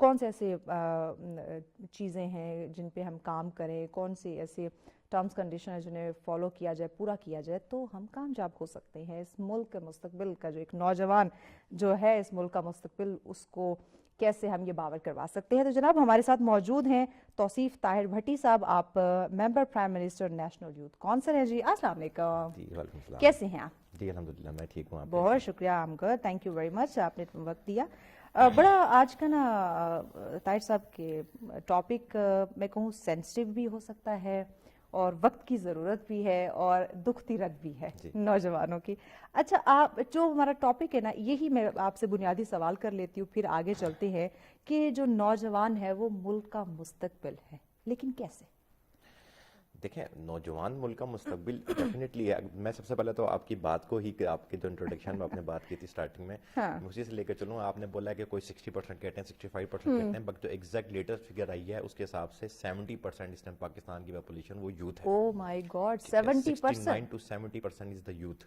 کون سے ایسے چیزیں ہیں جن پہ ہم کام کریں, کون سے ایسے ٹرمز کنڈیشن ہے جنہیں فالو کیا جائے, پورا کیا جائے, تو ہم کامیاب ہو سکتے ہیں. اس ملک کے مستقبل کا جو ایک نوجوان جو ہے, اس ملک کا مستقبل, اس کو کیسے ہم یہ باور کروا سکتے ہیں. تو جناب ہمارے ساتھ موجود ہیں توصیف طاہر بھٹی صاحب, آپ member prime minister national youth council ہیں. جی السلام علیکم. جی وعلیکم السلام. کیسے ہیں آپ؟ جی الحمدللہ میں ٹھیک ہوں. آپ بہت شکریہ. I'm good. Thank you very much, آپ نے وقت دیا. بڑا آج کا نا طاہر صاحب کے ٹاپک میں کہوں سینسٹیو بھی ہو سکتا ہے, اور وقت کی ضرورت بھی ہے, اور دکھتی رگ بھی ہے نوجوانوں کی. اچھا, آپ جو ہمارا ٹاپک ہے نا, یہی میں آپ سے بنیادی سوال کر لیتی ہوں, پھر آگے چلتے ہیں کہ جو نوجوان ہے وہ ملک کا مستقبل ہے, لیکن کیسے؟ دیکھیں, نوجوان ملک کا مستقبل ڈیفینیٹلی ہے. میں سب سے پہلے تو آپ کی بات کو ہی, آپ کی جو انٹروڈکشن میں آپ نے بات کی تھی اسٹارٹنگ میں, اسی سے لے کے چلوں. آپ نے بولا کہ کوئی 60% کہتے ہیں, 65% کہتے ہیں, بٹ جو ایگزیکٹ لیٹسٹ فگر آئی ہے اس کے حساب سے 70% اس ٹائم پاکستان کی پاپولیشن وہ یوتھ ہے. Oh my god, 70%. 69 to 70% is the youth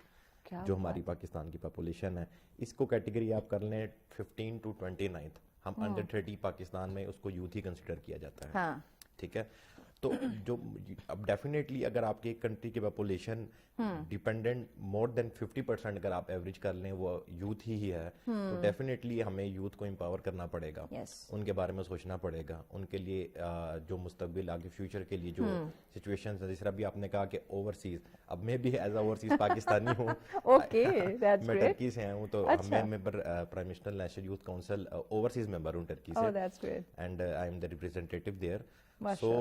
جو ہماری پاکستان کی پاپولیشن ہے. اس کو کیٹیگری آپ کر لیں 15 to 29, ہم انڈر 30 پاکستان میں اس کو یوتھ ہی کنسیڈر کیا جاتا ہے. ٹھیک ہے, تو جو اب ڈیفینیٹلی اگر آپ کی کنٹری کی پاپولیشن ڈیپینڈنٹ مور دین 50% اگر آپ ایوریج کر لیں وہ یوتھ ہی ہے, تو ڈیفینیٹلی ہمیں یوتھ کو امپاور کرنا پڑے گا, ان کے بارے میں سوچنا پڑے گا, ان کے لیے جو مستقبل آگے فیوچر کے لیے جو سچویشنز ہیں, جس طرح بھی آپ نے کہا کہ اوورسیز, اب میں بھی ایز اے اوورسیز پاکستانی ہوں, میں ٹرکی سے آیا ہوں, تو میں member prime minister national youth council overseas member ہوں ٹرکی سے, and I am the representative there. So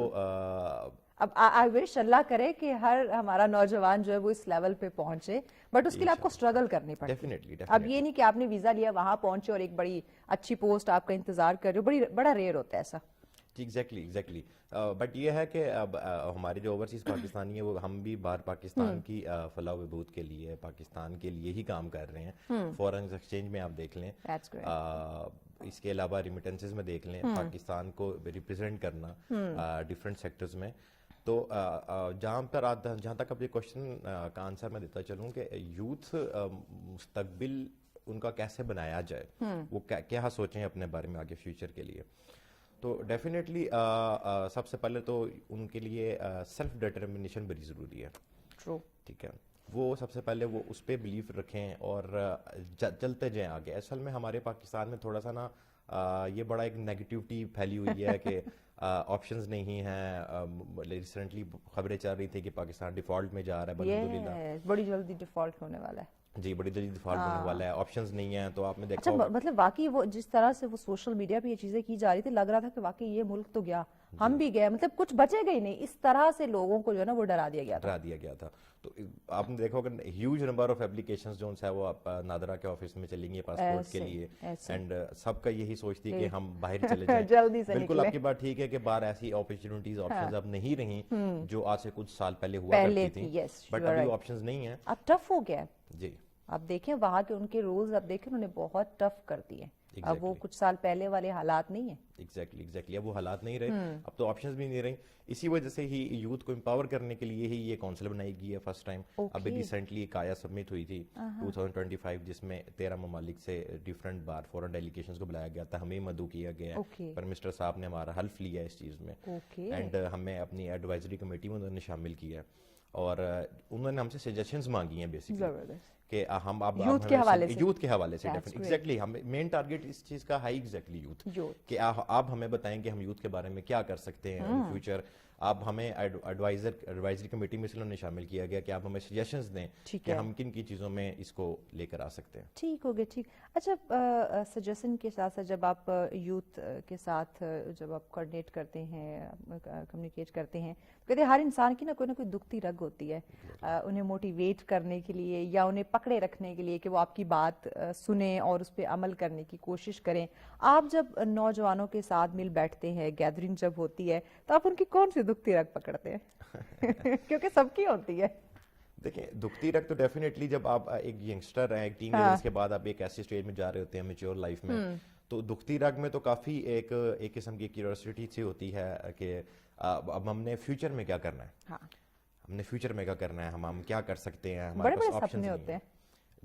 اب آئی وش اللہ کرے کہ ہر ہمارا نوجوان جو ہے وہ اس لیول پہ پہنچے, بٹ اس کے لیے آپ کو اسٹرگل کرنی پڑتی ہے. اب یہ نہیں کہ آپ نے ویزا لیا وہاں پہنچے اور ایک بڑی اچھی پوسٹ آپ کا انتظار کر رہے ہو, بڑا ریئر ہوتا ہے ایسا. جی ایگزیکٹلی. بٹ یہ ہے کہ اب ہمارے جو اوورسیز پاکستانی ہیں وہ ہم بھی باہر پاکستان کی فلاح و بہبود کے لیے, پاکستان کے لیے ہی کام کر رہے ہیں. فورن ایکسچینج میں آپ دیکھ لیں, اس کے علاوہ ریمیٹنسز میں دیکھ لیں, پاکستان کو ریپرزینٹ کرنا ڈفرینٹ سیکٹرز میں. تو جہاں تک اب یہ کوشچن کا آنسر میں دیتا چلوں کہ یوتھ مستقبل ان کا کیسے بنایا جائے, وہ کیا سوچیں اپنے بارے میں آگے فیوچر کے لیے. تو ڈیفینیٹلی سب سے پہلے تو ان کے لیے سیلف ڈٹرمنیشن بڑی ضروری ہے. ٹھیک ہے, وہ سب سے پہلے وہ اس پہ بلیف رکھیں اور چلتے جائیں آگے. اصل میں ہمارے پاکستان میں تھوڑا سا نا یہ بڑا ایک نیگیٹیوٹی پھیلی ہوئی ہے کہ آپشنز نہیں ہیں. ریسنٹلی خبریں چل رہی تھی کہ پاکستان ڈیفالٹ میں جا رہا ہے, الحمدللہ بڑی جلدی ڈیفالٹ ہونے والا ہے. جی بڑی جلدی ڈیفالٹ ہونے والا ہے, آپشنز نہیں ہیں. تو آپ نے دیکھا مطلب واقعی وہ جس طرح سے وہ سوشل میڈیا پہ یہ چیزیں کی جا رہی تھی, لگ رہا تھا کہ واقعی یہ ملک تو گیا, ہم بھی گئے, مطلب کچھ بچے گئے نہیں. اس طرح سے لوگوں کو جو ہے نا وہ ڈرا دیا گیا تھا. تو آپ نے دیکھا ہوگا ہیوج نمبر آف اپلیکیشنز جو ہے وہ نادرا کے آفس میں چلیں گی پاسپورٹ کے لیے, اینڈ سب کا یہی سوچ تھی کہ ہم باہر چلے جائیں. بالکل آپ کی بات ٹھیک ہے کہ باہر ایسی اپرچونیٹیز آپشنز اب نہیں رہیں جو آج سے کچھ سال پہلے ہوا کرتی تھیں, بٹ ابھی آپشنز نہیں ہیں, اب ٹف ہو گیا. جی اب دیکھیں وہاں کے ان کے رولز, اب دیکھیں انہوں نے بہت ٹف کر دیے. اب وہ کچھ سال پہلے والے حالات نہیں ہیں. ایگزیکٹلی اب وہ حالات نہیں رہے, اب تو آپشنز بھی نہیں رہی. اسی وجہ سے ہی یوتھ کو امپاور کرنے کے لیے ہی یہ کونسل بنائی گئی ہے فرسٹ ٹائم. ابھی ریسنٹلی ایک آیا سبمٹ ہوئی تھی 2025, جس میں 13 ممالک سے ڈفرنٹ بار فورن ڈیلیگیشنز کو بلایا گیا تھا, ہمیں مدعو کیا گیا ہے. پرائم منسٹر صاحب نے ہمارا حلف لیا اس چیز میں, اینڈ ہمیں اپنی ایڈوائزری کمیٹی میں انہوں نے شامل کیا, اور انہوں نے ہم سے سجیشنز مانگی ہیں بیسکلی کہ ہم اب یوتھ کے حوالے سے ایگزیکٹلی ہم مین ٹارگیٹ اس چیز کا ہے ایگزیکٹلی یوتھ, کہ آپ ہمیں بتائیں کہ ہم یوتھ کے بارے میں کیا کر سکتے ہیں ان فیوچر. آپ ہمیں ایڈوائزری کمیٹی میں سے انہوں نے شامل کیا گیا کہ آپ ہمیں سجیشنز دیں کہ ہم کن کی چیزوں میں اس کو لے کر آ سکتے ہیں. ٹھیک ہو گیا. ٹھیک. اچھا, سجیشن کے ساتھ ساتھ جب آپ یوتھ کے ساتھ جب آپ کوآرڈینیٹ کرتے ہیں, کمیونیکیٹ کرتے ہیں, کہتے ہیں ہر انسان کی نا کوئی دکھتی رگ ہوتی ہے, انہیں موٹیویٹ کرنے کے لیے یا انہیں پکڑے رکھنے کے لیے کہ وہ آپ کی بات سنیں اور اس پہ عمل کرنے کی کوشش کریں. آپ جب نوجوانوں کے ساتھ مل بیٹھتے ہیں, گیدرنگ جب ہوتی ہے, تو آپ ان کی کون سی دکھتی رگ پکڑتے ہیں؟ کیونکہ سب کی ہوتی ہے. دیکھیں دکھتی رگ تو ڈیفینیٹلی جب آپ ایک ینگسٹر ہیں, ایک ٹین ایئرز کے بعد آپ ایک ایسی اسٹیج میں جا رہے ہوتے ہیں میچور لائف میں, تو دکھتی رگ میں تو کافی ایک قسم کی کیوریوسٹی سی ہوتی ہے کہ اب ہم نے فیوچر میں کیا کرنا ہے, ہم نے فیوچر میں کیا کرنا ہے, ہم کیا کر سکتے ہیں, ہمارے پاس آپشنز ہوتے ہیں.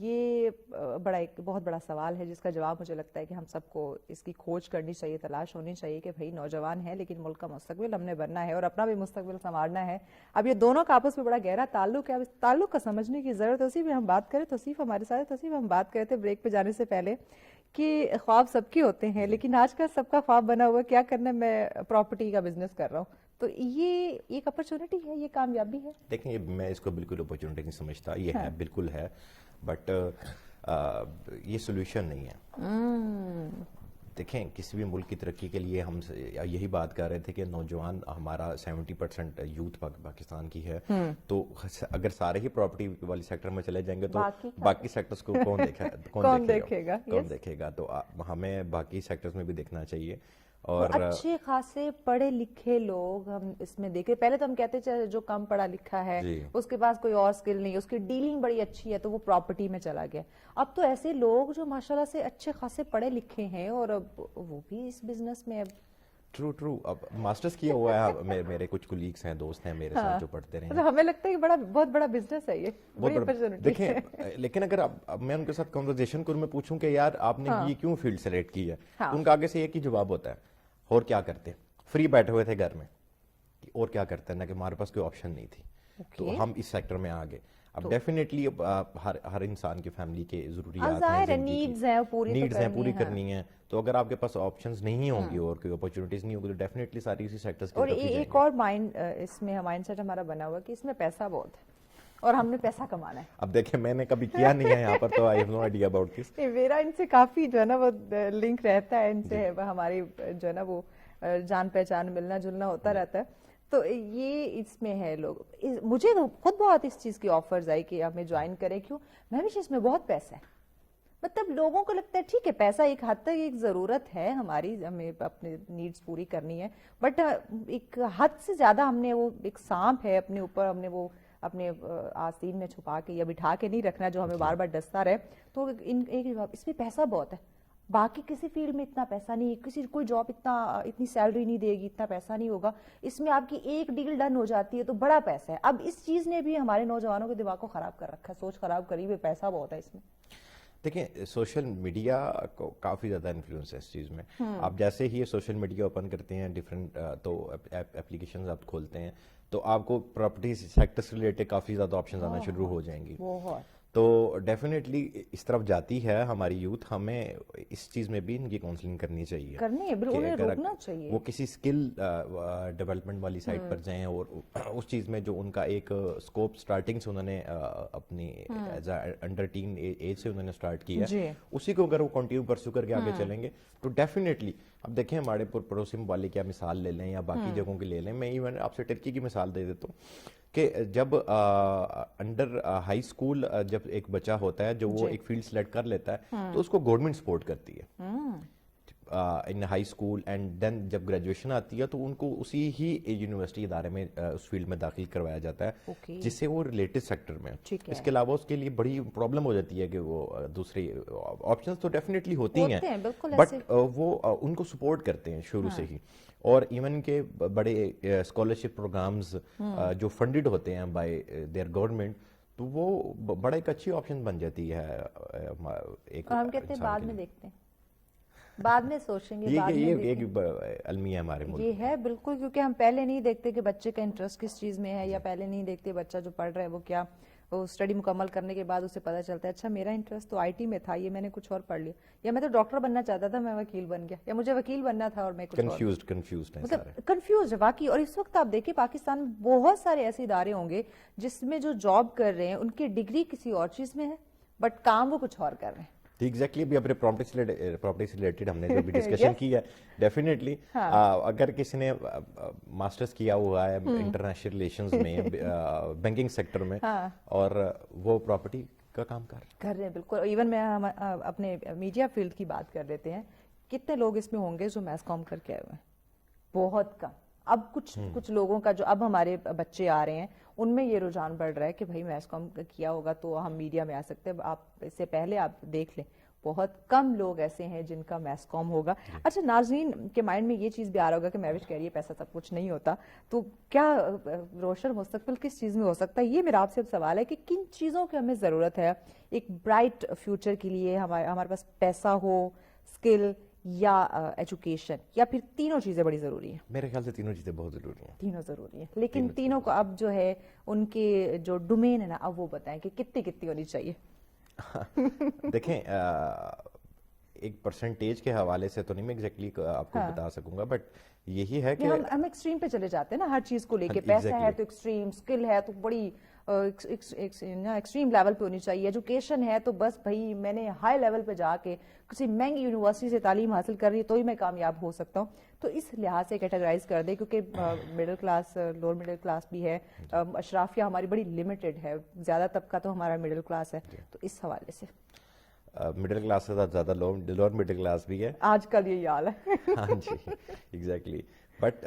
یہ بڑا ایک بہت بڑا سوال ہے جس کا جواب مجھے لگتا ہے کہ ہم سب کو اس کی کھوج کرنی چاہیے, تلاش ہونی چاہیے کہ بھائی نوجوان ہیں لیکن ملک کا مستقبل ہم نے بننا ہے اور اپنا بھی مستقبل سنوارنا ہے. اب یہ دونوں کا آپس میں بڑا گہرا تعلق ہے, اب اس تعلق کا سمجھنے کی ضرورت ہے. اسی پہ ہم بات کریں, توصیف ہمارے ساتھ. توصیف ہم بات کرتے بریک پہ جانے سے پہلے کہ خواب سب کے ہوتے ہیں لیکن آج کل سب کا خواب بنا ہوا ہے کیا کرنا ہے, میں پراپرٹی کا بزنس کر رہا ہوں. تو یہ ایک اپرچونٹی ہے, یہ کامیابی ہے. دیکھیں میں اس کو بالکل اپرچونٹی نہیں سمجھتا, یہ ہے بالکل ہے, بٹ یہ سولوشن نہیں ہے. دیکھیں کسی بھی ملک کی ترقی کے لیے ہم یہی بات کر رہے تھے کہ نوجوان ہمارا 70% یوتھ پاکستان کی ہے, تو اگر سارے ہی پراپرٹی والی سیکٹر میں چلے جائیں گے تو باقی سیکٹرز کو کون دیکھے گا. تو ہمیں باقی سیکٹرز میں بھی دیکھنا چاہیے. اور اچھے خاصے پڑھے لکھے لوگ ہم اس میں دیکھیں, پہلے تو ہم کہتے تھے جو کم پڑھا لکھا ہے اس کے پاس کوئی اور سکل نہیں, اس کی ڈیلنگ بڑی اچھی ہے تو وہ پراپرٹی میں چلا گیا. اب تو ایسے لوگ جو ماشاءاللہ سے اچھے خاصے پڑھے لکھے ہیں اور اب وہ بھی اس بزنس میں. اب ٹرو اب ماسٹرز کیا ہوا ہے, میرے کچھ کولیگز ہیں, دوست ہیں میرے ساتھ جو پڑھتے رہے ہیں. ہمیں لگتا ہے کہ بہت بڑا بزنس ہے یہ, بڑی اپرچونٹی. دیکھیں لیکن اگر اب میں ان کے ساتھ کنورسیشن کروں, میں پوچھوں کہ یار آپ نے یہ کیوں فیلڈ سلیکٹ کی ہے, ان کا آگے سے ایک ہی جواب ہوتا ہے, اور کیا کرتے, فری بیٹھے ہوئے تھے گھر میں, اور کیا کرتے ہیں نا کہ ہمارے پاس کوئی آپشن نہیں تھی تو ہم اس سیکٹر میں آ گئے. اب ڈیفینیٹلی ہر انسان کی فیملی کے ضروریات ہیں, نیڈز ہیں پوری کرنی ہیں, تو اگر آپ کے پاس آپشنز نہیں ہوں گی اور کوئی اپرچونٹیز نہیں ہوگی تو ڈیفینیٹلی ساری اسی سیکٹرز کی طرف ہی جائیں گے. اور ایک اور اس میں مائنڈ سیٹ ہمارا بنا ہوا کہ اس میں پیسہ بہت ہے اور ہم نے پیسہ کمانا ہے. اب دیکھیں میں نے کبھی کیا نہیں ہے یہاں پر, تو I have no idea about this. میرا ان سے کافی جو ہے نا وہ لنک رہتا ہے, ان سے ہماری جو ہے نا وہ جان پہچان ملنا جلنا ہوتا رہتا ہے. تو یہ اس میں ہے لوگ, مجھے خود بہت اس چیز کی آفرز آئی کہ ہمیں جوائن کریں. کیوں, میں بھی اس میں بہت پیسہ ہے. مطلب لوگوں کو لگتا ہے ٹھیک ہے پیسہ ایک حد تک ایک ضرورت ہے ہماری, ہمیں اپنے نیڈز پوری کرنی ہے, بٹ ایک حد سے زیادہ ہم نے وہ ایک سانپ ہے اپنے اوپر, ہم نے وہ اپنے آستین میں چھپا کے یا بٹھا کے نہیں رکھنا جو ہمیں بار بار ڈستا رہے. تو اس میں پیسہ بہت ہے, باقی کسی فیلڈ میں اتنا پیسہ نہیں, کوئی جاب اتنی سیلری نہیں دے گی, اتنا پیسہ نہیں ہوگا. اس میں آپ کی ایک ڈیل ڈن ہو جاتی ہے تو بڑا پیسہ ہے. اب اس چیز نے بھی ہمارے نوجوانوں کے دماغ کو خراب کر رکھا ہے, سوچ خراب کری ہوئی, پیسہ بہت ہے اس میں. دیکھیں سوشل میڈیا کو کافی زیادہ انفلوئنس ہے اس چیز میں. آپ جیسے ہی سوشل میڈیا اوپن کرتے ہیں ڈفرینٹ تو اپلیکیشنز آپ کھولتے ہیں تو آپ کو پراپرٹی سیکٹر سے ریلیٹڈ کافی زیادہ آپشنز آنا شروع ہو جائیں گی. تو ڈیفینیٹلی اس طرف جاتی ہے ہماری یوتھ, ہمیں اس چیز میں بھی ان کی کاؤنسلنگ کرنی چاہیے, وہ کسی اسکل ڈیولپمنٹ والی سائٹ پر جائیں اور اس چیز میں جو ان کا ایک اسکوپ اسٹارٹنگ سے انہوں نے اپنی as a under teen age سے انہوں نے اسٹارٹ کیا ہے, اسی کو اگر وہ کنٹینیو پرسو کر کے آگے چلیں گے تو ڈیفینیٹلی. اب دیکھیں ہمارے پڑوسی ممالک کی مثال لے لیں یا باقی جگہوں کی لے لیں, میں ایون آپ سے ٹرکی کی مثال دے دیتا ہوں کہ جب انڈر ہائی اسکول جب ایک بچہ ہوتا ہے جو وہ ایک فیلڈ سلیکٹ کر لیتا ہے تو اس کو گورنمنٹ سپورٹ کرتی ہے in high school, and then جب گریجویشن آتی ہے تو ان کو اسی ہی یونیورسٹی ادارے میں اس فیلڈ میں داخل کروایا جاتا ہے جس سے وہ ریلیٹڈ سیکٹر میں. اس کے علاوہ اس کے لیے بڑی پرابلم ہو جاتی ہے کہ وہ دوسری آپشنز تو ڈیفینیٹلی ہوتی ہیں بٹ وہ ان کو سپورٹ کرتے ہیں شروع سے ہی. اور ایون کے بڑے اسکالرشپ پروگرامز جو فنڈڈ ہوتے ہیں بائی دیئر گورنمنٹ, تو وہ بڑا ایک اچھی آپشن بن جاتی ہے. ہم کہتے ہیں بعد میں دیکھتے ہیں, بعد میں سوچیں گے, یہ ایک المیہ ہے ہمارے ملک, یہ ہے بالکل, کیونکہ ہم پہلے نہیں دیکھتے کہ بچے کا انٹرسٹ کس چیز میں ہے, یا پہلے نہیں دیکھتے بچہ جو پڑھ رہا ہے وہ کیا, وہ اسٹڈی مکمل کرنے کے بعد اسے پتہ چلتا ہے اچھا میرا انٹرسٹ تو آئی ٹی میں تھا, یہ میں نے کچھ اور پڑھ لیا, یا میں تو ڈاکٹر بننا چاہتا تھا میں وکیل بن گیا, یا مجھے وکیل بننا تھا اور میں کچھ کنفیوزڈ ہے واقعی. اور اس وقت آپ دیکھیں پاکستان میں بہت سارے ایسے ادارے ہوں گے جس میں جو جاب کر رہے ہیں ان کی ڈگری کسی اور چیز میں ہے بٹ کام وہ کچھ اور کر رہے ہیں. ایگزیکٹلی بھی اپنے پراپرٹی سے ریلیٹڈ ہم نے جو بھی ڈسکشن کی ہے, ڈیفینیٹلی اگر کسی نے ماسٹرز کیا ہوا ہے انٹرنیشنل ریلیشنز میں بینکنگ سیکٹر میں اور وہ پراپرٹی کا کام کر رہے ہیں, بالکل. ایون میں اپنے میڈیا فیلڈ کی بات کر لیتے ہیں, کتنے لوگ اس میں ہوں گے جو میس کام کر کے آئے ہوئے ہیں, بہت کم. اب کچھ لوگوں کا جو اب ہمارے بچے آ رہے ہیں ان میں یہ رجحان بڑھ رہا ہے کہ بھائی میس کام کیا ہوگا تو ہم میڈیا میں آ سکتے ہیں. آپ اس سے پہلے آپ دیکھ لیں بہت کم لوگ ایسے ہیں جن کا میس کام ہوگا. اچھا ناظرین کے مائنڈ میں یہ چیز بھی آ رہا ہوگا کہ مہوش کہہ رہی ہے پیسہ سب کچھ نہیں ہوتا, تو کیا روشن مستقبل کس چیز میں ہو سکتا ہے؟ یہ میرا آپ سے سوال ہے کہ کن چیزوں کی ہمیں ضرورت ہے ایک برائٹ فیوچر کے لیے. ہمارے پاس پیسہ ہو, اسکل یا ایجوکیشن, یا پھر تینوں چیزیں بڑی ضروری ہیں؟ میرے خیال سے تینوں چیزیں بہت ضروری ہیں. تینوں ضروری ہیں, لیکن تینوں کو اب جو ہے ان کے جو ڈومین ہے نا, اب وہ بتائیں کہ کتنی ہونی چاہیے. دیکھیں ایک پرسنٹیج کے حوالے سے تو نہیں میں ایگزیکٹلی آپ کو بتا سکوں گا, بٹ یہی ہے کہ ہم ایکسٹریم پہ چلے جاتے ہیں نا ہر چیز کو لے کے. پیسہ ہے تو ایکسٹریم, اسکل ہے تو بڑی ایکسٹریم لیول پہ ہونی چاہیے, ایجوکیشن ہے تو بس بھائی میں نے ہائی لیول پہ جا کے کسی مہنگی یونیورسٹی سے تعلیم حاصل کر رہی ہے تو ہی میں کامیاب ہو سکتا ہوں. تو اس لحاظ سے کیٹیگرائز کر دیں, کیونکہ middle class, lower middle class بھی ہے, اشرافیہ ہماری بڑی لمیٹڈ ہے, زیادہ طبقہ تو ہمارا مڈل کلاس ہے. تو اس حوالے سے مڈل کلاس سے زیادہ لوور مڈل کلاس بھی ہے آج کل, یہ حال ہے. ہاں جی ایگزیکٹلی. بٹ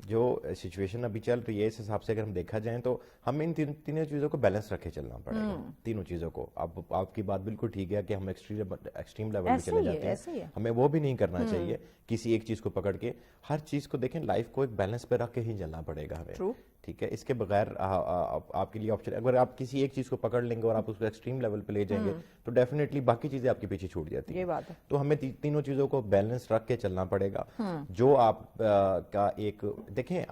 جو سچویشن ابھی چل رہی ہے اس حساب سے اگر ہم دیکھا جائیں تو ہمیں ان تینوں چیزوں کو بیلنس رکھے چلنا پڑے گا. تینوں چیزوں کو, آپ کی بات بالکل ٹھیک ہے کہ ہم ایکسٹریم لیول پہ چلے جاتے ہیں, ہمیں وہ بھی نہیں کرنا چاہیے کسی ایک چیز کو پکڑ کے. ہر چیز کو دیکھیں, لائف کو ایک بیلنس پہ رکھ کے ہی چلنا پڑے گا ہمیں, ٹھیک ہے. اس کے بغیر آپ کے لیے آپشن, اگر آپ کسی ایک چیز کو پکڑ لیں گے اور آپ اس کو ایکسٹریم لیول پہ لے جائیں گے تو ڈیفینیٹلی باقی چیزیں آپ کے پیچھے چھوٹ جاتی ہیں. تو ہمیں تینوں چیزوں کو بیلنس رکھ کے چلنا پڑے گا. جو آپ کا ایک دیکھیں,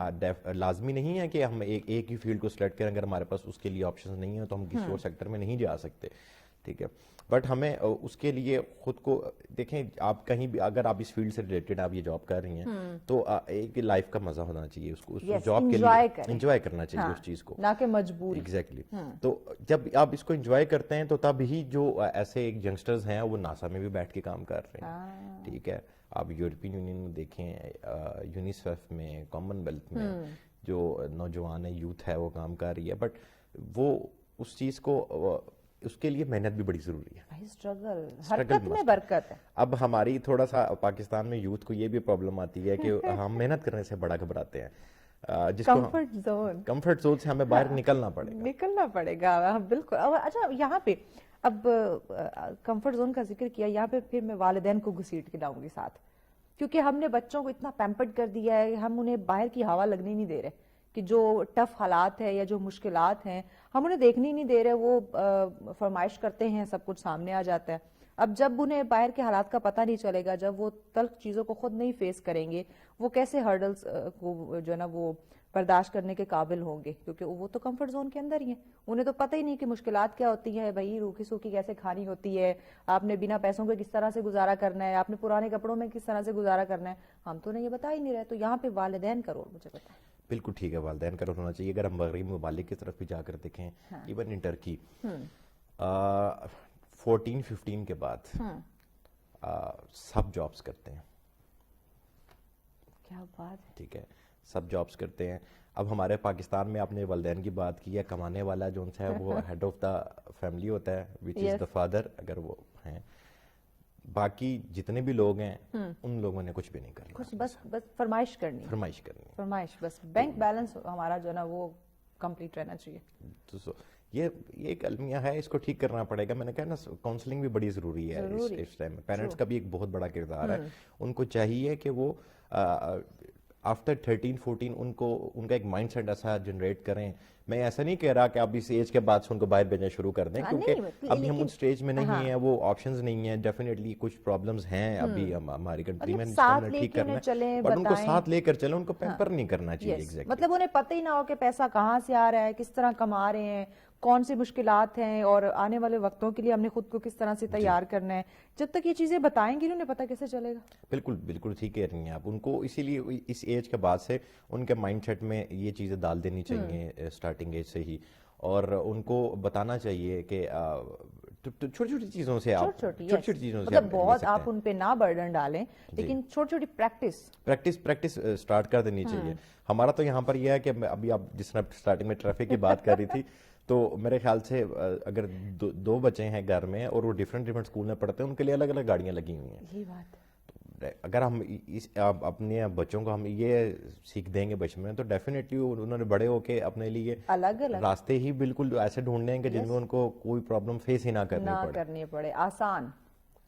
لازمی نہیں ہے کہ ہم ایک ہی فیلڈ کو سلیکٹ کریں, اگر ہمارے پاس اس کے لیے آپشن نہیں ہے تو ہم کسی اور سیکٹر میں نہیں جا سکتے, ٹھیک ہے. بٹ ہمیں اس کے لیے خود کو دیکھیں, آپ کہیں بھی اگر آپ اس فیلڈ سے ریلیٹڈ آپ یہ جاب کر رہی ہیں تو ایک لائف کا مزہ ہونا چاہیے, اس کو اس جاب کے لیے انجوائے کرنا چاہیے اس چیز کو, نہ کہ مجبور. ایگزیکٹلی. تو جب آپ اس کو انجوائے کرتے ہیں تو تب ہی جو ایسے ینگسٹرز ہیں وہ ناسا میں بھی بیٹھ کے کام کر رہے ہیں, ٹھیک ہے. آپ یورپین یونین میں دیکھیں, یونیسیف میں, کامن ویلتھ میں جو نوجوان ہے, یوتھ ہے, وہ کام کر رہی ہے. بٹ وہ اس چیز کو, اس کے لیے محنت بھی بڑی ضروری ہے, اسٹرگل, حرکت میں برکت ہے. اب ہماری تھوڑا سا پاکستان میں یوتھ کو یہ بھی پرابلم آتی ہے کہ ہم محنت کرنے سے بڑا گھبراتے ہیں, جس کو کمفرٹ زون سے ہمیں باہر نکلنا پڑے گا. بالکل. اچھا یہاں پہ اب کمفرٹ زون کا ذکر کیا, یہاں پہ پھر میں والدین کو گھسیٹ کے لاؤں گی ساتھ, کیونکہ ہم نے بچوں کو اتنا پیمپرڈ کر دیا ہے, ہم انہیں باہر کی ہوا لگنے نہیں دے رہے, کہ جو ٹف حالات ہے یا جو مشکلات ہیں ہم انہیں دیکھنے نہیں دے رہے. وہ فرمائش کرتے ہیں, سب کچھ سامنے آ جاتا ہے. اب جب انہیں باہر کے حالات کا پتہ نہیں چلے گا, جب وہ تلخ چیزوں کو خود نہیں فیس کریں گے, وہ کیسے ہرڈلز کو جو ہے نا وہ برداشت کرنے کے قابل ہوں گے, کیونکہ وہ تو کمفرٹ زون کے اندر ہی ہیں. انہیں تو پتہ ہی نہیں کہ مشکلات کیا ہوتی ہیں بھائی, روکھی سوکھی کیسے کھانی ہوتی ہے, آپ نے بنا پیسوں کے کس طرح سے گزارا کرنا ہے, آپ نے پرانے کپڑوں میں کس طرح سے گزارا کرنا ہے, ہم تو نہیں یہ بتا ہی نہیں رہے. تو یہاں پہ والدین کا رول مجھے بتائیں. بالکل ٹھیک ہے, والدین کا رول ہونا چاہیے. اگر ہم مغربی ممالک کی طرف بھی جا کر دیکھیں, ایون ان ٹرکی 14-15 کے بعد سب جابس کرتے ہیں. کیا بات, ٹھیک ہے, سب جابس کرتے ہیں. اب ہمارے پاکستان میں آپ نے والدین کی بات کی ہے, کمانے والا جو ہے وہ ہیڈ آف دا فیملی ہوتا ہے, وچ از دا فادر, اگر وہ ہیں. باقی جتنے بھی لوگ ہیں ان لوگوں نے کچھ بھی نہیں کرنا, بس فرمائش کرنی, فرمائش بس. بینک بیلنس ہمارا جو ہے نا وہ کمپلیٹ رہنا چاہیے. تو یہ ایک المیہ ہے, اس کو ٹھیک کرنا پڑے گا. میں نے کہا نا کاؤنسلنگ بھی بڑی ضروری ہے اس ٹائم میں. پیرنٹس کا بھی ایک بہت بڑا کردار ہے. ان کو چاہیے کہ وہ آفٹر 13-14 ان کا ایک مائنڈ سیٹ ایسا جنریٹ کریں. میں ایسا نہیں کہہ رہا کہ آپ اس ایج کے بعد سے ان کو باہر بھیجنا شروع کر دیں, کیونکہ ابھی ہم ان سٹیج میں نہیں ہیں, وہ آپشنز نہیں ہیں. ڈیفینیٹلی کچھ پرابلمز ہیں ابھی ہماری کنٹری میں, ٹھیک کرنا ہے, بٹ ان کو ساتھ لے کر چلیں, ان کو پیمپر نہیں کرنا چاہیے. مطلب انہیں پتہ ہی نہ ہو کہ پیسہ کہاں سے آ رہا ہے, کس طرح کما رہے ہیں, کون سی مشکلات ہیں, اور آنے والے وقتوں کے لیے ہم نے خود کو کس طرح سے تیار کرنا ہے. جب تک یہ چیزیں بتائیں گی انہیں پتہ کیسے چلے گا. بالکل ٹھیک کہہ رہی ہیں آپ. ان کو اسی لیے اس ایج کے بعد سے ان کے مائنڈ سیٹ میں یہ چیزیں ڈال دینی چاہیے اسٹارٹنگ ایج سے ہی, اور ان کو بتانا چاہیے کہ چھوٹی چھوٹی چیزوں سے مطلب بہت آپ ان پہ نہ برڈن ڈالیں, لیکن چھوٹی چھوٹی پریکٹس اسٹارٹ کر دینی چاہیے. ہمارا تو یہاں پر یہ ہے کہ ابھی آپ جس طرح اسٹارٹنگ میں ٹریفک کی بات کر رہی تھی, تو میرے خیال سے اگر 2 بچے ہیں گھر میں اور وہ ڈفرینٹ اسکول میں پڑھتے ہیں, ان کے لیے الگ الگ گاڑیاں لگی ہوئی ہیں. یہ بات اگر ہم اپنے بچوں کو ہم یہ سیکھ دیں گے بچپن میں, تو ڈیفینیٹلی انہوں نے بڑے ہو کے اپنے لیے الگ راستے ہی بالکل ایسے ڈھونڈنے ہیں کہ جن میں ان کو کوئی پرابلم فیس ہی نہ کرنی پڑے, آسان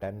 10,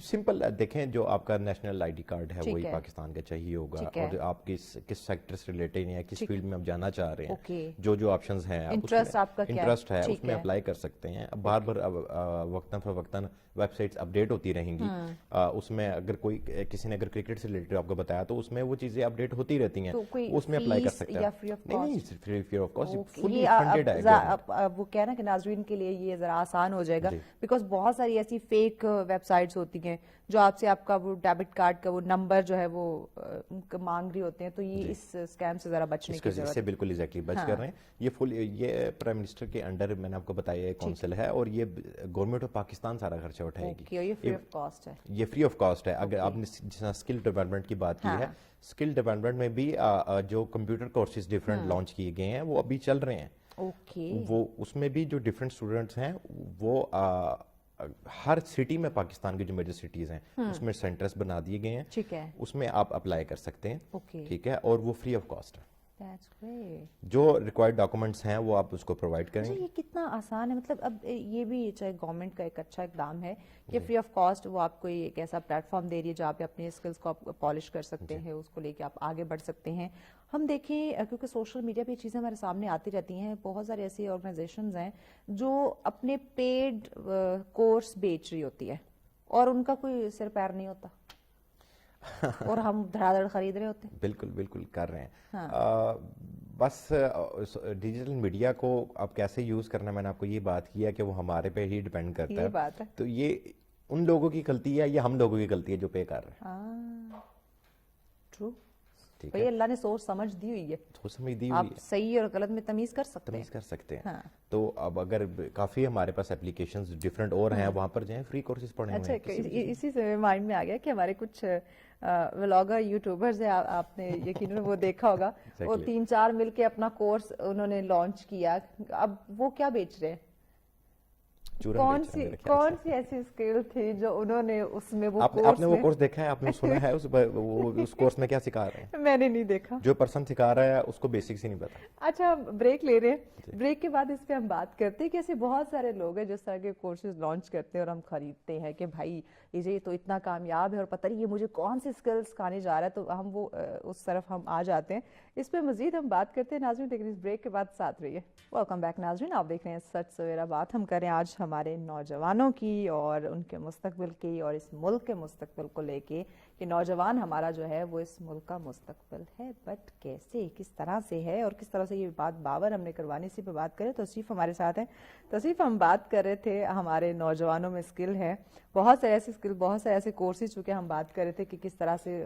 سمپل دیکھیں جو آپ کا نیشنل آئی ڈی کارڈ ہے وہی پاکستان کا چاہیے ہوگا, اور آپ کس سیکٹر سے ریلیٹڈ ہیں, کس فیلڈ میں آپ جانا چاہ رہے ہیں, جو آپشنز ہیں, انٹرسٹ ہے اس میں اپلائی کر سکتے ہیں. بار بار وقتاً فوقتاً ویب سائٹس اپڈیٹ ہوتی رہیں گی, اس میں اگر کوئی کسی نے اگر کرکٹ سے ریلیٹڈ آپ کو بتایا تو اس میں وہ چیزیں اپڈیٹ ہوتی رہتی ہیں, اس میں اپلائی کر سکتے ہیں. نہیں, free of cost, fully funded ہے. وہ کہہ رہے ہیں کہ ناظرین کے لیے یہ ذرا آسان ہو جائے گا, بیکاز بہت ساری ایسی فیک ویب سائٹس ہوتی ہیں جو آپ کا وہ ڈیبٹ کارڈ کا وہ نمبر جو ہے وہ مانگ رہی ہوتے ہیں, تو یہ اس اسکیم سے ذرا بچنے کی ضرورت ہے. اس سے بالکل ایگزیکٹلی بچ کر رہے ہیں. یہ پرائم منسٹر کے انڈر میں نے آپ کو بتایا ہے کونسل ہے, اور یہ گورنمنٹ آف پاکستان سارا خرچہ اٹھائے گی. یہ فری آف کاسٹ ہے. یہ فری آف کاسٹ ہے. اگر آپ نے جس اسکل ڈیولپمنٹ کی بات کی ہے, اسکل ڈیولپمنٹ میں بھی جو کمپیوٹر کورسز ڈفرینٹ لانچ کیے گئے ہیں وہ ابھی چل رہے ہیں. وہ اس میں بھی جو ڈفرینٹ اسٹوڈنٹس ہیں وہ ہر سٹی میں پاکستان کی جو میجر سٹیز ہیں اس میں سینٹرز بنا دیے گئے ہیں, اس میں آپ اپلائی کر سکتے ہیں. ٹھیک ہے, اور وہ فری آف کاسٹ ہے. جو ریکوائرڈ ڈاکومنٹس ہیں وہ آپ اس کو پرووائڈ کریں. یہ کتنا آسان ہے, مطلب اب یہ بھی چاہے گورنمنٹ کا ایک اچھا اقدام ہے کہ فری آف کاسٹ وہ آپ کو ایک ایسا پلیٹ فارم دے رہی ہے جہاں پہ اپنے اسکلس کو آپ پالش کر سکتے ہیں, اس کو لے کے آپ آگے بڑھ سکتے ہیں. ہم دیکھیں کیونکہ سوشل میڈیا پہ یہ چیزیں ہمارے سامنے آتی رہتی ہیں, بہت ساری ایسی آرگنائزیشنز ہیں جو اپنے پیڈ کورس بیچ رہی ہوتی ہے اور ان کا کوئی سر پیر نہیں ہوتا اور ہم دھڑا دھڑ خرید رہے ہوتے ہیں. بالکل کر رہے ہیں. بس ڈیجیٹل میڈیا کو اب کیسے یوز کرنا, میں نے آپ کو یہ بات کی ہے کہ وہ ہمارے پہ ہی ڈیپینڈ کرتا ہے. تو یہ ان لوگوں کی غلطی ہے یا ہم لوگوں کی غلطی ہے جو پے کر رہے ہیں. ٹرو. بھئی اللہ نے سوچ سمجھ دی ہوئی ہے, آپ صحیح اور غلط میں تمیز کر سکتے ہیں. تو اب اگر کافی ہمارے پاس اپلیکیشنز ڈفرینٹ اور ہیں, وہاں پر جائیں, فری کورسز پڑھیں. اچھا, اسی سے مائنڈ میں آ گیا کہ ہمارے کچھ ولاگر یوٹیوبرز ہیں, آپ نے یقیناً وہ دیکھا ہوگا, وہ 3-4 مل کے اپنا کورس انہوں نے لانچ کیا. اب وہ کیا بیچ رہے ہیں, کون سی ایسی اسکل تھی جو انہوں نے اس میں وہ آپ نے وہ کورس دیکھا ہے, آپ نے سنا ہے اس کورس میں کیا سکھا رہے ہیں؟ میں نے نہیں دیکھا. جو پرسن سکھا رہا ہے اس کو بیسکس ہی نہیں پتا. اچھا, بریک لے رہے ہیں, بریک کے بعد اس پہ ہم بات کرتے ہیں کہ ایسے بہت سارے لوگ ہیں جس طرح کے کورسز لانچ کرتے ہیں اور ہم خریدتے ہیں کہ بھائی یہ تو اتنا کامیاب ہے اور پتہ نہیں یہ مجھے کون سی اسکل سکھانے جا رہا ہے, تو ہم وہ اس طرف ہم آ جاتے ہیں. اس پہ مزید ہم بات کرتے ہیں ناظرین, لیکن اس بریک کے بعد ساتھ رہیے. ویلکم بیک ناظرین, آپ دیکھ رہے ہیں سچ سویرا. بات ہم کریں آج ہمارے نوجوانوں کی اور ان کے مستقبل کی اور اس ملک کے مستقبل کو لے کے کہ نوجوان ہمارا جو ہے وہ اس ملک کا مستقبل ہے, بٹ کیسے, کس طرح سے ہے اور کس طرح سے یہ بات بابر ہم نے کروانی. اسی پہ بات کریں. توصیف ہمارے ساتھ ہیں. توصیف, ہم بات کر رہے تھے ہمارے نوجوانوں میں اسکل ہے, بہت سارے ایسے اسکل, بہت سارے ایسے کورسز, چونکہ ہم بات کر رہے تھے کہ کس طرح سے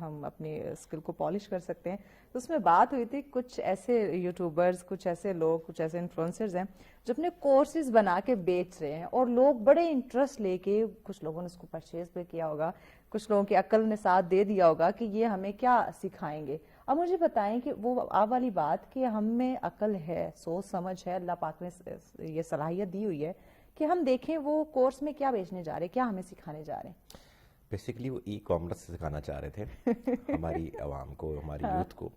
ہم اپنی اسکل کو پالش کر سکتے ہیں. تو اس میں بات ہوئی تھی کچھ ایسے یوٹیوبرز, کچھ ایسے لوگ, کچھ ایسے انفلوئنسرز ہیں جو اپنے کورسز بنا کے بیچ رہے ہیں اور لوگ بڑے انٹرسٹ لے کے, کچھ لوگوں نے اس کو پرچیز بھی کیا ہوگا, کچھ لوگوں کی عقل نے ساتھ دے دیا ہوگا کہ یہ ہمیں کیا سکھائیں گے. اب مجھے بتائیں کہ وہ آپ والی بات کہ ہم میں عقل ہے, سوچ سمجھ ہے, اللہ پاک نے یہ صلاحیت دی ہوئی ہے کہ ہم دیکھیں وہ کورس میں کیا بیچنے جا رہے ہیں, کیا ہمیں سکھانے جا رہے ہیں. بیسیکلی وہ ای کامرس سکھانا چاہ رہے تھے ہماری عوام کو, ہماری یوتھ کو.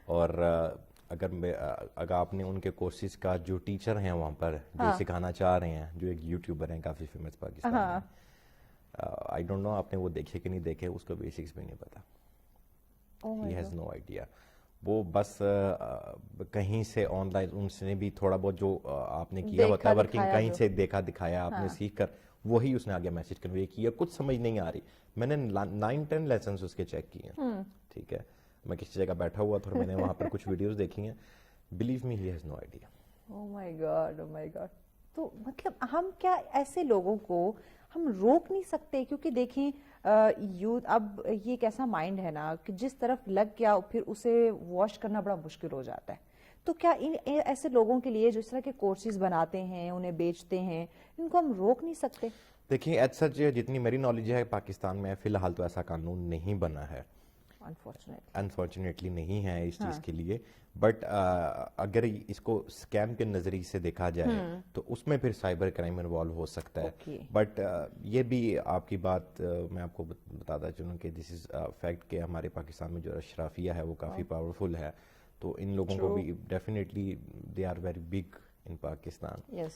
اور اگر آپ نے ان کے کورسز کا جو ٹیچر ہیں وہاں پر جو سکھانا چاہ رہے ہیں, جو ایک یوٹیوبر ہیں کافی فیمس پاکستان میں, آئی ڈونٹ نو آپ نے وہ دیکھے کہ نہیں دیکھے, اس کو بیسکس بھی نہیں پتا. He has no idea. وہ بس کہیں سے آن لائن ان سے بھی تھوڑا بہت جو آپ نے کیا ہوتا ہے ورکنگ, کہیں سے دیکھا دکھایا آپ نے سیکھ کر وہی اس نے آگے میسج کنوے کیا. کچھ سمجھ نہیں آ رہی. میں نے 9-10 لیسنز اس کے چیک کیے ہیں. ٹھیک ہے, میں کسی جگہ بیٹھا ہوا تھا اور میں نے وہاں پر کچھ ویڈیوز دیکھی ہیں. Believe me, he has no idea. O my God, O my God. تو مطلب ہم کیا ایسے لوگوں کو ہم روک نہیں سکتے, کیونکہ دیکھیں یوتھ اب یہ ایک ایسا مائنڈ ہے نا کہ جس طرف لگ گیا پھر اسے واش کرنا بڑا مشکل ہو جاتا ہے. تو کیا ان ایسے لوگوں کے لیے جو اس طرح کے کورسز بناتے ہیں, انہیں بیچتے ہیں, ان کو ہم روک نہیں سکتے؟ دیکھیں ایٹ سچ جتنی میری نالج ہے پاکستان میں فی الحال تو ایسا قانون نہیں بنا ہے, انفارچونیٹلی نہیں ہے اس چیز کے لیے. بٹ اگر اس کو اسکیم کے نظریے سے دیکھا جائے تو اس میں پھر سائبر کرائم انوالو ہو سکتا ہے. بٹ یہ بھی آپ کی بات میں آپ کو بتاتا چلوں کہ دس از فیکٹ کہ ہمارے پاکستان میں جو اشرافیہ ہے وہ کافی پاورفل ہے. تو ان لوگوں کو بھی definitely they are very big in Pakistan. Yes.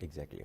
Exactly.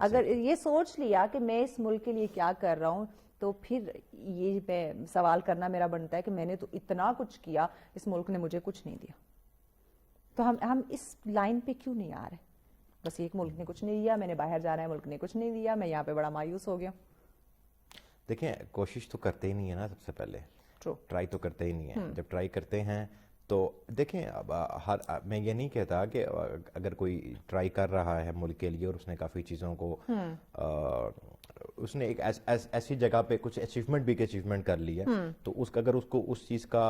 اگر یہ سوچ لیا کہ میں اس ملک کے لیے کیا کر رہا ہوں تو پھر یہ میں سوال کرنا میرا بنتا ہے کہ میں نے تو اتنا کچھ کیا, اس ملک نے مجھے کچھ نہیں دیا. تو ہم اس لائن پہ کیوں نہیں آ رہے؟ بس ایک ملک نے کچھ نہیں دیا, میں نے باہر جانا ہے, ملک نے کچھ نہیں دیا, میں یہاں پہ بڑا مایوس ہو گیا. دیکھیں کوشش تو کرتے ہی نہیں ہے نا, سب سے پہلے ٹرائی تو کرتے ہی نہیں ہے. جب ٹرائی کرتے ہیں تو دیکھیں میں یہ نہیں کہتا کہ اگر کوئی ٹرائی کر رہا ہے ملک کے لیے اور اس نے کافی چیزوں کو اس نے ایک ایسی جگہ پہ کچھ اچیومنٹ بھی اچیومنٹ کر لی ہے, تو اگر اس کو اس چیز کا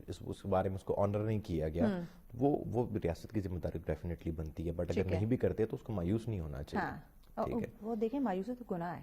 اس بارے میں اس کو آنر نہیں کیا گیا, وہ ریاست کی ذمہ داری ڈیفینیٹلی بنتی ہے. بٹ اگر نہیں بھی کرتے تو اس کو مایوس نہیں ہونا چاہیے. وہ دیکھیں مایوسی تو گناہ ہے,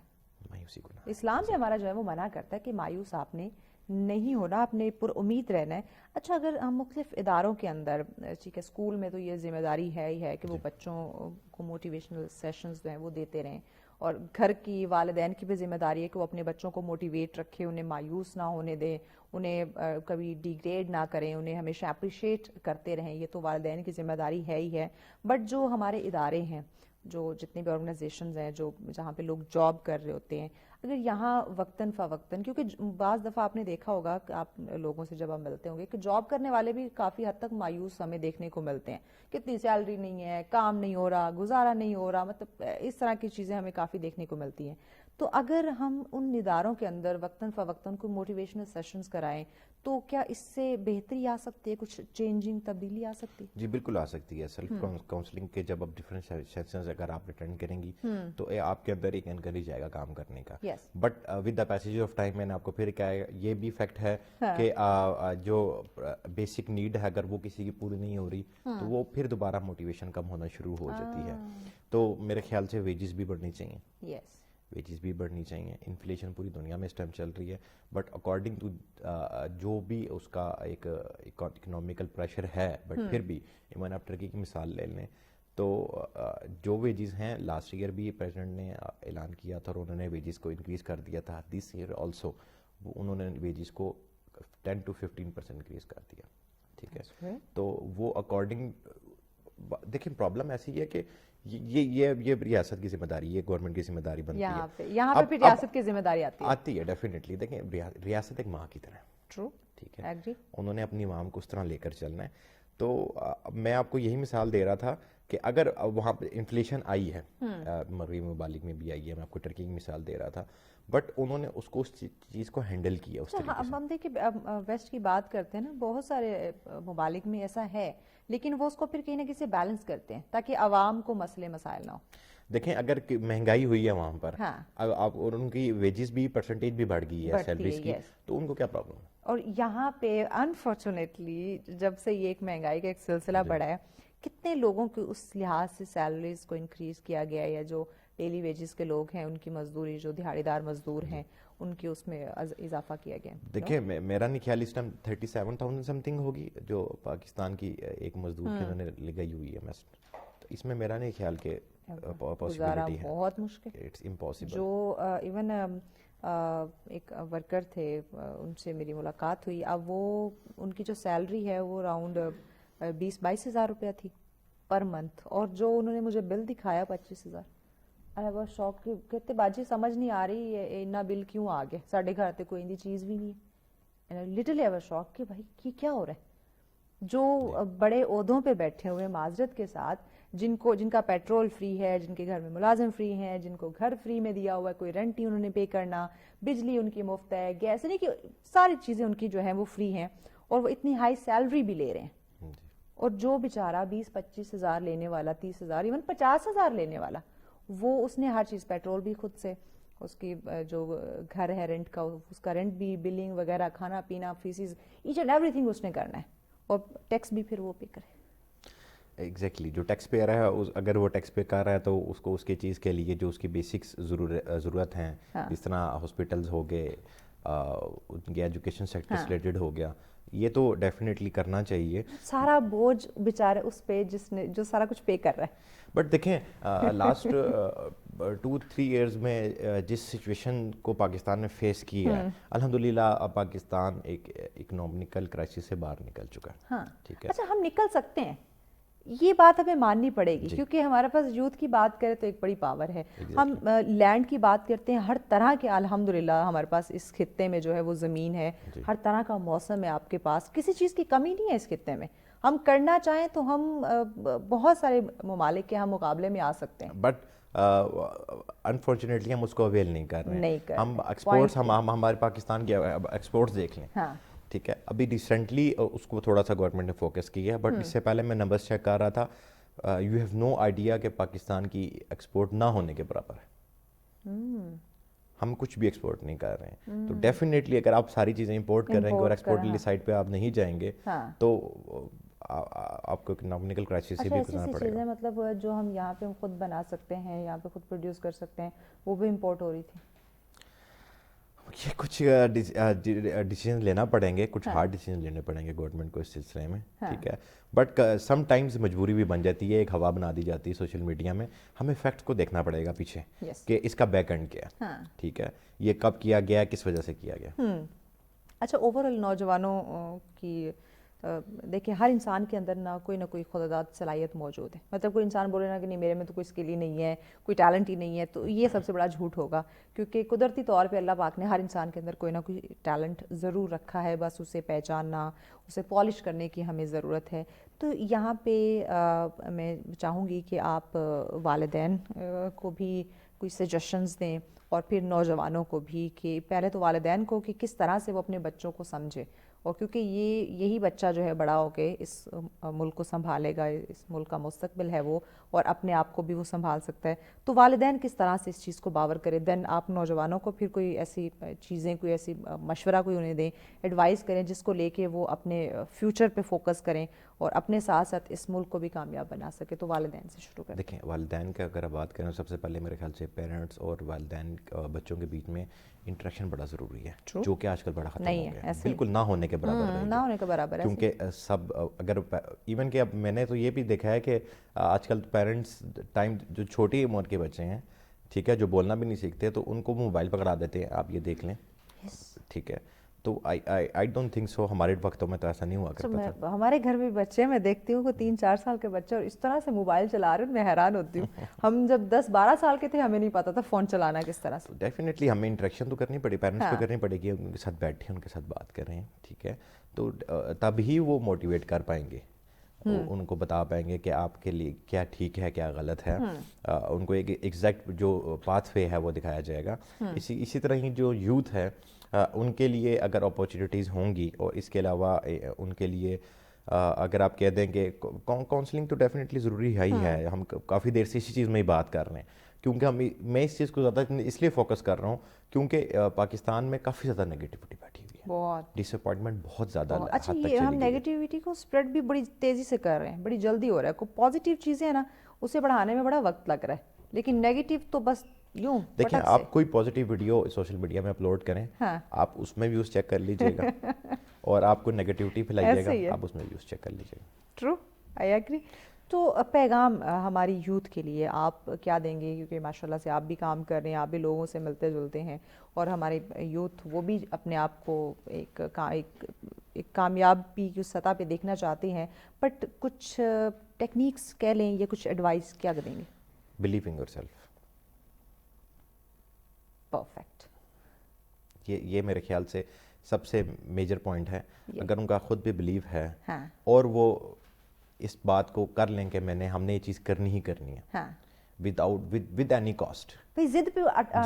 مایوسی گناہ. اسلام بھی ہمارا جو ہے وہ منع کرتا ہے کہ مایوس آپ نے نہیں ہونا, آپ نے پر امید رہنا ہے. اچھا اگر ہم مختلف اداروں کے اندر, ٹھیک ہے اسکول میں تو یہ ذمہ داری ہے ہی ہے کہ وہ بچوں کو موٹیویشنل سیشنز جو ہیں وہ دیتے رہیں, اور گھر کی والدین کی بھی ذمہ داری ہے کہ وہ اپنے بچوں کو موٹیویٹ رکھے, انہیں مایوس نہ ہونے دیں, انہیں کبھی ڈیگریڈ نہ کریں, انہیں ہمیشہ اپریشیٹ کرتے رہیں. یہ تو والدین کی ذمہ داری ہے ہی ہے. بٹ جو ہمارے ادارے ہیں, جو جتنے بھی آرگنائزیشنز ہیں, جو جہاں پہ لوگ جاب کر رہے ہوتے ہیں, اگر یہاں وقتاً فوقتاً, کیونکہ بعض دفعہ آپ نے دیکھا ہوگا کہ آپ لوگوں سے جب آپ ملتے ہوں گے کہ جاب کرنے والے بھی کافی حد تک مایوس ہمیں دیکھنے کو ملتے ہیں, کتنی سیلری نہیں ہے, کام نہیں ہو رہا, گزارا نہیں ہو رہا, مطلب اس طرح کی چیزیں ہمیں کافی دیکھنے کو ملتی ہیں. تو اگر ہم ان اداروں کے اندر وقتاً فوقتاً کوئی موٹیویشنل سیشنز کرائیں تو کیا اس سے بہتری آ سکتی ہے, کچھ چینجنگ تبدیلی آ سکتی ہے؟ جی بالکل آ سکتی ہے. سیلف کاؤنسلنگ کے جب آپ ڈفرینٹ سیشنز اگر آپ اٹینڈ کریں گی تو آپ کے اندر ایک انکریج آئے گا کام کرنے کا. But with the passage of time میں نے آپ کو پھر کہا یہ بھی فیکٹ ہے کہ جو بیسک نیڈ ہے اگر وہ کسی کی پوری نہیں ہو رہی تو وہ پھر دوبارہ موٹیویشن کم ہونا شروع ہو جاتی ہے. تو میرے خیال سے ویجز بھی بڑھنی چاہیے, ویجز بھی بڑھنی چاہیے. انفلیشن پوری دنیا میں اس ٹائم چل رہی ہے, بٹ اکارڈنگ ٹو جو بھی اس کا ایک اکنامیکل پریشر ہے, بٹ پھر بھی ایون آپ ٹرکی کی مثال لے لیں تو جو ویجز ہیں لاسٹ ایئر بھی پریزیڈنٹ نے اعلان کیا تھا اور انہوں نے ویجز کو انکریز کر دیا تھا. دس ایئر آلسو انہوں نے ویجز کو 10 to 15% انکریز کر دیا. ٹھیک ہے, تو وہ اکارڈنگ دیکھیں پرابلم ایسی ہے کہ یہ ریاست کی ذمہ داری, یہ گورنمنٹ کی ذمہ داری بنتی ہے. یہاں پہ ریاست کی ذمہ داری آتی ہے ڈیفینیٹلی. دیکھیں ریاست ایک ماں کی طرح ہے, ٹھیک ہے, انہوں نے اپنی عوام کو اس طرح لے کر چلنا ہے. تو میں آپ کو یہی مثال دے رہا تھا کہ اگر وہاں پہ انفلیشن آئی ہے, مغربی ممالک میں بھی آئی ہے, میں آپ کو ٹرکی کی مثال دے رہا تھا, بٹ انہوں نے اس کو اس چیز کو ہینڈل کیا اس طریقے سے. ہم دیکھیں ویسٹ کی بات کرتے ہیں نا, بہت سارے ممالک میں ایسا ہے, لیکن وہ اس کو پھر کہیں نہ کہیں بیلنس کرتے ہیں تاکہ عوام کو مسئلے مسائل نہ ہو. دیکھیں اگر مہنگائی ہوئی ہے وہاں پر اور ان کی ویجز بھی پرسنٹیج بھی بڑھ گئی ہے سیلریز کی, تو ان کو کیا پرابلم ہے؟ اور یہاں پہ انفارچونیٹلی جب سے یہ ایک مہنگائی کا ایک سلسلہ بڑھا ہے, کتنے لوگوں کی اس لحاظ سے سیلریز کو انکریز کیا گیا ہے, یا جو ڈیلی ویجز کے لوگ ہیں ان کی مزدوری, جو دہاڑی دار مزدور ہیں ان کی اس میں اضافہ کیا گیا. دیکھیں میرا نہیں خیال اس ٹائم 37,000 سم تھنگ ہوگی جو پاکستان کی ایک مزدور کی انہوں نے لگائی ہوئی ہے. تو اس میں میرا نہیں خیال کہ پاسبلٹی ہے, بہت مشکل, اٹس امپاسبل. جو ایون ایک ورکر تھے, ان سے میری ملاقات ہوئی, اب وہ ان کی جو سیلری ہے وہ اراؤنڈ 20-22 ہزار روپیہ تھی پر منتھ, اور جو انہوں نے مجھے بل دکھایا 25,000. ارے وہ شوق کہتے باجی سمجھ نہیں آ رہی اتنا بل کیوں آ گیا, ساڈے گھر تے کوئی اندی چیز بھی نہیں ہے. لٹل ایور شوق کہ بھائی یہ کیا ہو رہا ہے. جو بڑے عہدوں پہ بیٹھے ہوئے معذرت کے ساتھ, جن کا پیٹرول فری ہے, جن کے گھر میں ملازم فری ہیں, جن کو گھر فری میں دیا ہوا ہے, کوئی رینٹ ہی انہوں نے پے کرنا, بجلی ان کی مفت ہے, گیس نہیں, کہ ساری چیزیں ان کی جو ہیں وہ فری ہیں, اور وہ اتنی ہائی سیلری بھی لے رہے ہیں. اور جو بیچارہ 20-25 ہزار لینے والا, 30 ہزار, ایون 50 ہزار لینے والا, وہ اس نے ہر چیز, پیٹرول بھی خود سے, اس کی جو گھر ہے رینٹ کا, اس کا رینٹ بھی, بلنگ وغیرہ, کھانا پینا, فیسز, ایچ اینڈ ایوری تھنگ اس نے کرنا ہے, اور ٹیکس بھی پھر وہ پے کرے. ایگزیکٹلی جو ٹیکس پیئر ہے اگر وہ ٹیکس پے کر رہا ہے تو اس کو اس کی چیز کے لیے جو اس کی بیسکس ضرورت ہیں, جس طرح ہاسپٹلز ہو گئے, ان کی ایجوکیشن سیکٹر سے ریلیٹڈ ہو گیا, یہ تو ڈیفینیٹلی کرنا چاہیے. سارا بوجھ بیچارے اس پہ جو سارا کچھ پے کر رہا ہے. بٹ دیکھیں لاسٹ 2-3 ایئرز میں جس سچویشن کو پاکستان نے فیس کی ہے, الحمدللہ پاکستان ایک اکنامیکل کرائسس سے باہر نکل چکا ہے. ہاں ٹھیک ہے, اچھا ہم نکل سکتے ہیں, یہ بات ہمیں ماننی پڑے گی کیونکہ ہمارے پاس یوتھ کی بات کریں تو ایک بڑی پاور ہے. ہم لینڈ کی بات کرتے ہیں, ہر طرح کے الحمدللہ ہمارے پاس اس خطے میں جو ہے وہ زمین ہے, ہر طرح کا موسم ہے آپ کے پاس, کسی چیز کی کمی نہیں ہے اس خطے میں. ہم کرنا چاہیں تو ہم بہت سارے ممالک کے ہم مقابلے میں آ سکتے ہیں, بٹ انفارچونیٹلی ہم اس کو اویل نہیں کر رہے ہیں. ہم ایکسپورٹس ہمارے پاکستان کے ایکسپورٹس دیکھ لیں, ٹھیک ہے, ابھی ریسنٹلی اس کو تھوڑا سا گورنمنٹ نے فوکس کیا ہے, بٹ اس سے پہلے میں نمبرز چیک کر رہا تھا, یو ہیو نو آئیڈیا کہ پاکستان کی ایکسپورٹ نہ ہونے کے برابر ہے. ہم کچھ بھی ایکسپورٹ نہیں کر رہے ہیں. تو ڈیفینیٹلی اگر آپ ساری چیزیں امپورٹ کر رہے ہیں اور ایکسپورٹ والی سائڈ پہ آپ نہیں جائیں گے تو آپ کو اکنامیکل کرائسس سے بھی گزرنا پڑے گا. مطلب جو ہم یہاں پہ خود بنا سکتے ہیں, یہاں پہ خود پروڈیوس کر سکتے ہیں, وہ بھی امپورٹ ہو رہی تھی. یہ کچھ ڈیسیجن لینا پڑیں گے, کچھ ہارڈ ڈیسیجن لینے پڑیں گے گورنمنٹ کو اس سلسلے میں, ٹھیک ہے, بٹ سم ٹائمز مجبوری بھی بن جاتی ہے, ایک ہوا بنا دی جاتی ہے سوشل میڈیا میں. ہمیں فیکٹس کو دیکھنا پڑے گا پیچھے کہ اس کا بیک اینڈ کیا ہے, ٹھیک ہے, یہ کب کیا گیا, کس وجہ سے کیا گیا. اچھا, اوور آل نوجوانوں کی دیکھیں ہر انسان کے اندر کوئی نہ کوئی خودداد صلاحیت موجود ہے. مطلب کوئی انسان بولے نا کہ نہیں میرے میں تو کوئی اسکل ہی نہیں ہے, کوئی ٹیلنٹ ہی نہیں ہے, تو یہ سب سے بڑا جھوٹ ہوگا, کیونکہ قدرتی طور پہ اللہ پاک نے ہر انسان کے اندر کوئی نہ کوئی ٹیلنٹ ضرور رکھا ہے, بس اسے پہچاننا, اسے پالش کرنے کی ہمیں ضرورت ہے. تو یہاں پہ میں چاہوں گی کہ آپ والدین کو بھی کوئی سجیشنز دیں, اور پھر نوجوانوں کو بھی, کہ پہلے تو والدین کو کہ کس طرح سے وہ اپنے بچوں کو سمجھے, اور کیونکہ یہی بچہ جو ہے بڑا ہو کے اس ملک کو سنبھالے گا, اس ملک کا مستقبل ہے وہ, اور اپنے آپ کو بھی وہ سنبھال سکتا ہے. تو والدین کس طرح سے اس چیز کو باور کریں, دین آپ نوجوانوں کو پھر کوئی ایسی چیزیں, کوئی ایسی مشورہ کوئی انہیں دیں, ایڈوائز کریں جس کو لے کے وہ اپنے فیوچر پہ فوکس کریں اور اپنے ساتھ ساتھ اس ملک کو بھی کامیاب بنا سکے. تو والدین سے شروع کریں. دیکھیں والدین کا اگر بات کریں سب سے پہلے میرے خیال سے پیرنٹس اور والدین بچوں کے بیچ میں انٹریکشن بڑا ضروری ہے, جو کہ آج کل بڑا ختم ہو گیا ہے, بالکل نہ ہونے کے برابر ہے. کیونکہ سب اگر ایون کہ اب میں نے تو یہ بھی دیکھا ہے کہ آج کل پیرنٹس ٹائم جو چھوٹی عمر کے بچے ہیں, ٹھیک ہے, جو بولنا بھی نہیں سیکھتے, تو ان کو موبائل پکڑا دیتے ہیں, آپ یہ دیکھ لیں, ٹھیک ہے. تو آئی ڈونٹ تھنک سو, ہمارے وقتوں میں تو ایسا نہیں ہوا کرتا تھا. ہمارے گھر میں بچے میں دیکھتی ہوں کہ 3-4 سال کے بچے اور اس طرح سے موبائل چلا رہے ہیں, میں حیران ہوتی ہوں. ہم جب 10-12 سال کے تھے ہمیں نہیں پتا تھا فون چلانا کس طرح سے. ڈیفینیٹلی ہمیں انٹریکشن تو کرنی پڑی, پیرنٹس کو کرنی پڑے گی, ان کے ساتھ بیٹھیں, ان کے ساتھ بات کریں, ٹھیک ہے, تو تب ہی وہ موٹیویٹ کر پائیں گے, ان کو بتا پائیں گے کہ آپ کے لیے کیا ٹھیک ہے کیا غلط ہے, ان کو ایک ایگزیکٹ جو پاتھ وے ہے وہ دکھایا جائے گا. اسی طرح ہی جو یوتھ ہے ان کے لیے اگر اپارچونیٹیز ہوں گی, اور اس کے علاوہ ان کے لیے اگر آپ کہہ دیں کہ کاؤنسلنگ تو ڈیفینیٹلی ضروری ہے ہی ہے. ہم کافی دیر سے اسی چیز میں ہی بات کر رہے ہیں, کیونکہ میں اس چیز کو زیادہ اس لیے فوکس کر رہا ہوں کیونکہ پاکستان میں کافی زیادہ نیگیٹیوٹی بیٹھی ہوئی ہے, بہت ڈس اپوائنٹمنٹ بہت زیادہ. اچھا, یہ ہم نیگیٹیوٹی کو اسپریڈ بھی بڑی تیزی سے کر رہے ہیں, بڑی جلدی ہو رہا ہے. کوئی پازیٹیو چیزیں ہیں نا اسے بڑھانے میں بڑا وقت لگ رہا ہے, لیکن نیگیٹیو تو بس یوں. دیکھیں آپ کوئی پازیٹیو ویڈیو سوشل میڈیا میں اپلوڈ کریں, آپ اس میں ویوز چیک کر لیجیے گا, اور آپ کو نیگیٹیوٹی پھیلائیے گا, آپ اس میں ویوز چیک کر لیجیے گا. True, I agree. تو پیغام ہماری یوتھ کے لیے آپ کیا دیں گے, کیونکہ ماشاءاللہ سے آپ بھی کام کر رہے ہیں, آپ بھی لوگوں سے ملتے جلتے ہیں, اور ہمارے یوتھ وہ بھی اپنے آپ کو ایک کامیابی کی سطح پہ دیکھنا چاہتے ہیں, بٹ کچھ ٹیکنیکس کہہ لیں یا کچھ ایڈوائس کیا دیں گے؟ Believe in your self. Perfect. یہ میرے خیال سے سب سے میجر پوائنٹ ہے. اگر ان کا خود بھی بلیو ہے اور وہ اس بات کو کر لیں کہ ہم نے یہ چیز کرنی ہی کرنی ہے, ود اینی کاسٹ. بھائی ضد پہ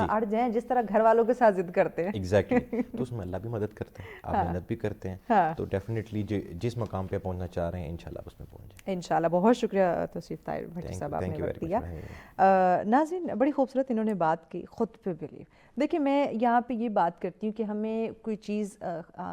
اڑ جائیں جس طرح گھر والوں کے ساتھ ضد کرتے ہیں. ایگزیکٹلی. تو اس میں اللہ بھی مدد کرتے ہیں, آپ محنت بھی کرتے ہیں, تو ڈیفینیٹلی جس مقام پہ پہنچنا چاہ رہے ہیں انشاءاللہ اس میں پہنچ جائیں. انشاءاللہ. بہت شکریہ توصیف طاہر بھٹی صاحب, آپ نے وقت دیا. ناظرین بڑی خوبصورت انہوں نے بات کی, خود پہ بلیو. دیکھیں میں یہاں پہ یہ بات کرتی ہوں کہ ہمیں کوئی چیز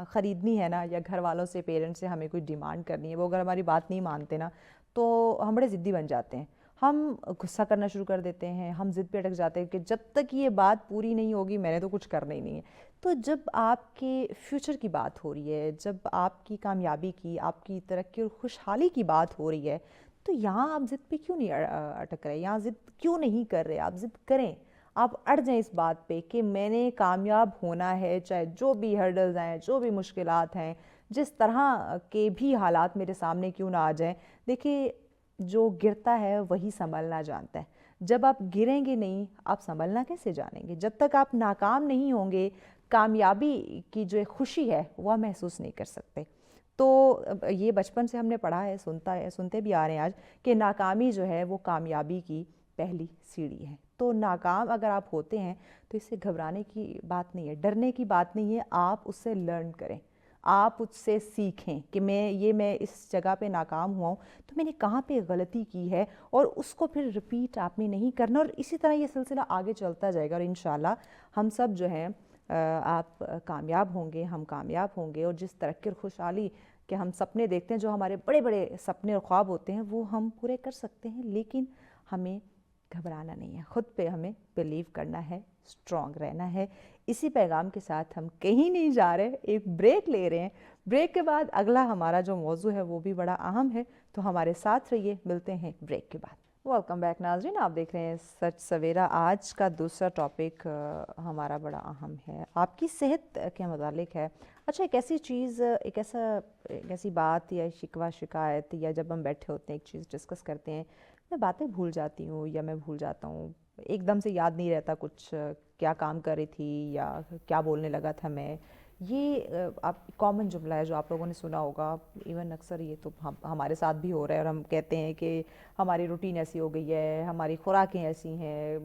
خریدنی ہے نا, یا گھر والوں سے, پیرنٹس سے ہمیں کوئی ڈیمانڈ کرنی ہے, وہ اگر ہماری بات نہیں مانتے نا تو ہم بڑے ضدی بن جاتے ہیں, ہم غصہ کرنا شروع کر دیتے ہیں, ہم ضد پہ اٹک جاتے ہیں کہ جب تک یہ بات پوری نہیں ہوگی میں نے تو کچھ کرنا ہی نہیں ہے. تو جب آپ کے فیوچر کی بات ہو رہی ہے, جب آپ کی کامیابی کی, آپ کی ترقی اور خوشحالی کی بات ہو رہی ہے, تو یہاں آپ ضد پہ کیوں نہیں اٹک رہے, یہاں ضد کیوں نہیں کر رہے, آپ ضد کریں, آپ اڑ جائیں اس بات پہ کہ میں نے کامیاب ہونا ہے, چاہے جو بھی ہرڈلز ہیں, جو بھی مشکلات ہیں, جس طرح کے بھی حالات میرے سامنے کیوں نہ آ جائیں. دیکھیے جو گرتا ہے وہی سنبھلنا جانتا ہے. جب آپ گریں گے نہیں آپ سنبھلنا کیسے جانیں گے؟ جب تک آپ ناکام نہیں ہوں گے کامیابی کی جو ایک خوشی ہے وہ آپ محسوس نہیں کر سکتے. تو یہ بچپن سے ہم نے پڑھا ہے سنتے بھی آ رہے ہیں آج کہ ناکامی جو ہے وہ کامیابی کی پہلی سیڑھی ہے. تو ناکام اگر آپ ہوتے ہیں تو اس سے گھبرانے کی بات نہیں ہے, ڈرنے کی بات نہیں ہے, آپ اس سے لرن کریں, آپ اس سے سیکھیں کہ میں اس جگہ پہ ناکام ہوا ہوں تو میں نے کہاں پہ غلطی کی ہے, اور اس کو پھر رپیٹ آپ نے نہیں کرنا, اور اسی طرح یہ سلسلہ آگے چلتا جائے گا, اور انشاءاللہ ہم سب جو ہیں آپ کامیاب ہوں گے, ہم کامیاب ہوں گے. اور جس ترقی اور خوشحالی کہ ہم سپنے دیکھتے ہیں, جو ہمارے بڑے بڑے سپنے اور خواب ہوتے ہیں وہ ہم پورے کر سکتے ہیں, لیکن ہمیں گھبرانا نہیں ہے, خود پہ ہمیں بلیو کرنا ہے, اسٹرانگ رہنا ہے. اسی پیغام کے ساتھ ہم کہیں نہیں جا رہے, ایک بریک لے رہے ہیں. بریک کے بعد اگلا ہمارا جو موضوع ہے وہ بھی بڑا اہم ہے, تو ہمارے ساتھ رہیے, ملتے ہیں بریک کے بعد. ویلکم بیک ناظرین, آپ دیکھ رہے ہیں سچ سویرا. آج کا دوسرا ٹاپک ہمارا بڑا اہم ہے, آپ کی صحت کے متعلق ہے. اچھا, ایک ایسی چیز, ایک ایسی بات یا شکوہ شکایت, یا جب ہم بیٹھے ہوتے ہیں ایک چیز ڈسکس کرتے ہیں, میں باتیں بھول جاتی ہوں یا میں بھول جاتا ہوں, ایک دم سے یاد نہیں رہتا کچھ کیا کام کر رہی تھی یا کیا بولنے لگا تھا میں. یہ آپ کامن جملہ ہے جو آپ لوگوں نے سنا ہوگا, ایون اکثر یہ تو ہمارے ساتھ بھی ہو رہا ہے, اور ہم کہتے ہیں کہ ہماری روٹین ایسی ہو گئی ہے, ہماری خوراکیں ایسی ہیں,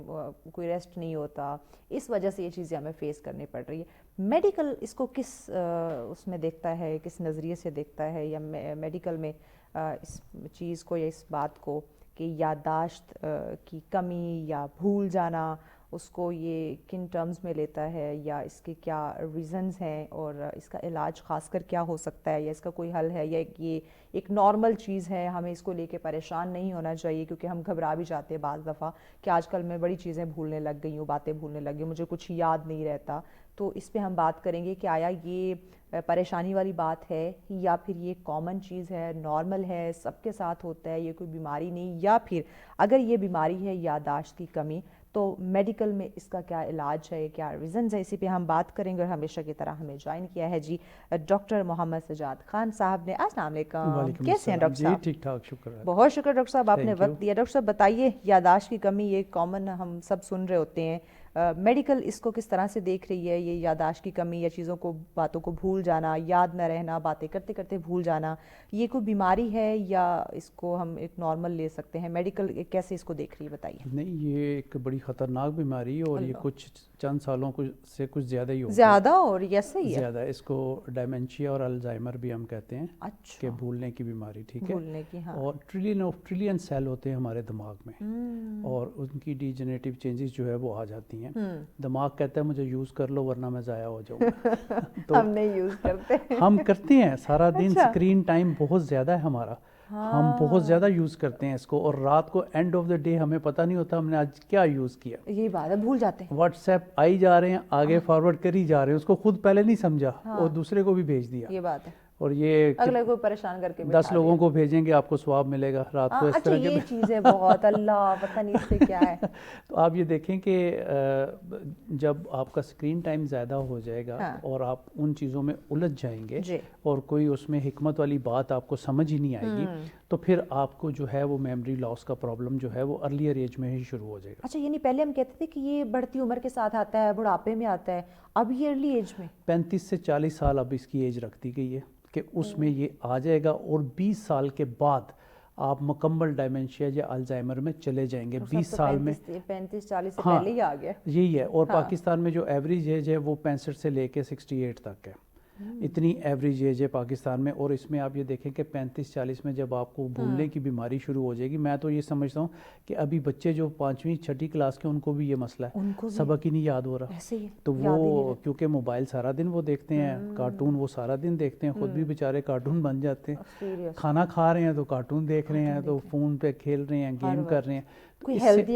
کوئی ریسٹ نہیں ہوتا, اس وجہ سے یہ چیزیں ہمیں فیس کرنی پڑ رہی ہے. میڈیکل اس کو کس اس میں دیکھتا ہے, کس نظریے سے دیکھتا ہے, یا میڈیکل میں اس چیز کو یا اس بات کو کہ یادداشت کی کمی یا بھول جانا, اس کو یہ کن ٹرمز میں لیتا ہے, یا اس کے کیا ریزنز ہیں, اور اس کا علاج خاص کر کیا ہو سکتا ہے, یا اس کا کوئی حل ہے, یا یہ ایک نارمل چیز ہے, ہمیں اس کو لے کے پریشان نہیں ہونا چاہیے, کیونکہ ہم گھبرا بھی جاتے ہیں بعض دفعہ کہ آج کل میں بڑی چیزیں بھولنے لگ گئی ہوں, باتیں بھولنے لگ گئی, مجھے کچھ یاد نہیں رہتا. تو اس پہ ہم بات کریں گے کہ آیا یہ پریشانی والی بات ہے, یا پھر یہ کامن چیز ہے, نارمل ہے, سب کے ساتھ ہوتا ہے, یہ کوئی بیماری نہیں, یا پھر اگر یہ بیماری ہے یادداشت کی کمی تو میڈیکل میں اس کا کیا علاج ہے, کیا ریزنز ہے. اسی پہ ہم بات کریں گے, اور ہمیشہ کی طرح ہمیں جوائن کیا ہے جی ڈاکٹر محمد سجاد خان صاحب نے. السلام علیکم, کیسے ہیں ڈاکٹر صاحب؟ ٹھیک ٹھاک, شکر ہے. بہت شکر ڈاکٹر صاحب, آپ نے وقت دیا. ڈاکٹر صاحب بتائیے, یادداشت کی کمی یہ کامن ہم سب سن رہے ہوتے ہیں, میڈیکل اس کو کس طرح سے دیکھ رہی ہے, یہ یادداشت کی کمی یا چیزوں کو, باتوں کو بھول جانا, یاد نہ رہنا, باتیں کرتے کرتے بھول جانا, یہ کوئی بیماری ہے یا اس کو ہم ایک نارمل لے سکتے ہیں؟ میڈیکل کیسے اس کو دیکھ رہی ہے, بتائیے. نہیں, یہ ایک بڑی خطرناک بیماری ہے, اور یہ کچھ چند سالوں سے کچھ زیادہ ہی زیادہ, اور یہ صحیح ہے زیادہ. اس کو ڈائمینشیا اور الزائمر بھی ہم کہتے ہیں, کہ بھولنے کی بیماری. ٹھیک ہے, بھولنے کی, ہاں. اور ٹریلین سیل ہوتے ہیں ہمارے دماغ میں, اور ان کی ڈی جنریٹو چینجز جو ہے وہ آ جاتی ہیں. دماغ کہتا ہے مجھے یوز کر لو ورنہ میں ضائع ہو جاؤں گا. تو ہم نہیں یوز کرتے, ہم کرتے ہیں سارا دن. اسکرین ٹائم بہت زیادہ ہے ہمارا, ہم بہت زیادہ یوز کرتے ہیں اس کو, اور رات کو اینڈ آف دا ڈے ہمیں پتہ نہیں ہوتا ہم نے آج کیا یوز کیا. یہی بات ہے, بھول جاتے ہیں. واٹس ایپ آئی جا رہے ہیں, آگے فارورڈ کری جا رہے ہیں, اس کو خود پہلے نہیں سمجھا اور دوسرے کو بھی بھیج دیا. یہ بات ہے, اور یہ اگلے کو پریشان کر کے 10 لوگوں کو بھیجیں گے, آپ کو ثواب ملے گا رات کو. اس طرح یہ چیز ہے بہت, اللہ پتہ نہیں اس سے کیا ہے. تو آپ یہ دیکھیں کہ جب آپ کا اسکرین ٹائم زیادہ ہو جائے گا اور آپ ان چیزوں میں الجھ جائیں گے, اور کوئی اس میں حکمت والی بات آپ کو سمجھ ہی نہیں آئے گی, تو پھر آپ کو جو ہے وہ میموری لاس کا پرابلم جو ہے وہ ارلیئر ایج میں ہی شروع ہو جائے گا. اچھا, یعنی پہلے ہم کہتے تھے کہ یہ بڑھتی عمر کے ساتھ آتا ہے, بڑھاپے میں آتا ہے, اب یہ ارلی ایج میں 35 سے 40 سال اب اس کی ایج رکھ دی گئی ہے کہ اس میں یہ آ جائے گا, اور 20 سال کے بعد آپ مکمل ڈائمینشیا یا الزائمر میں چلے جائیں گے. 20 سال میں 35-40 سے پہلے ہی آ گیا, یہی ہے. اور پاکستان میں جو ایوریج ایج ہے وہ 65 سے لے کے 68 تک ہے, اتنی ایوریج ایج ہے پاکستان میں. اور اس میں آپ یہ دیکھیں کہ 35-40 میں جب آپ کو بھولنے کی بیماری شروع ہو جائے گی, میں تو یہ سمجھتا ہوں کہ ابھی بچے جو 5ویں 6ٹھی کلاس کے, ان کو بھی یہ مسئلہ ہے, سبق ہی نہیں یاد ہو رہا. تو وہ کیونکہ موبائل سارا دن وہ دیکھتے ہیں, کارٹون وہ سارا دن دیکھتے ہیں, خود بھی بیچارے کارٹون بن جاتے ہیں. کھانا کھا رہے ہیں تو کارٹون دیکھ رہے ہیں, تو فون پہ کھیل رہے ہیں, گیم کر رہے ہیں. کوئی ہیلدی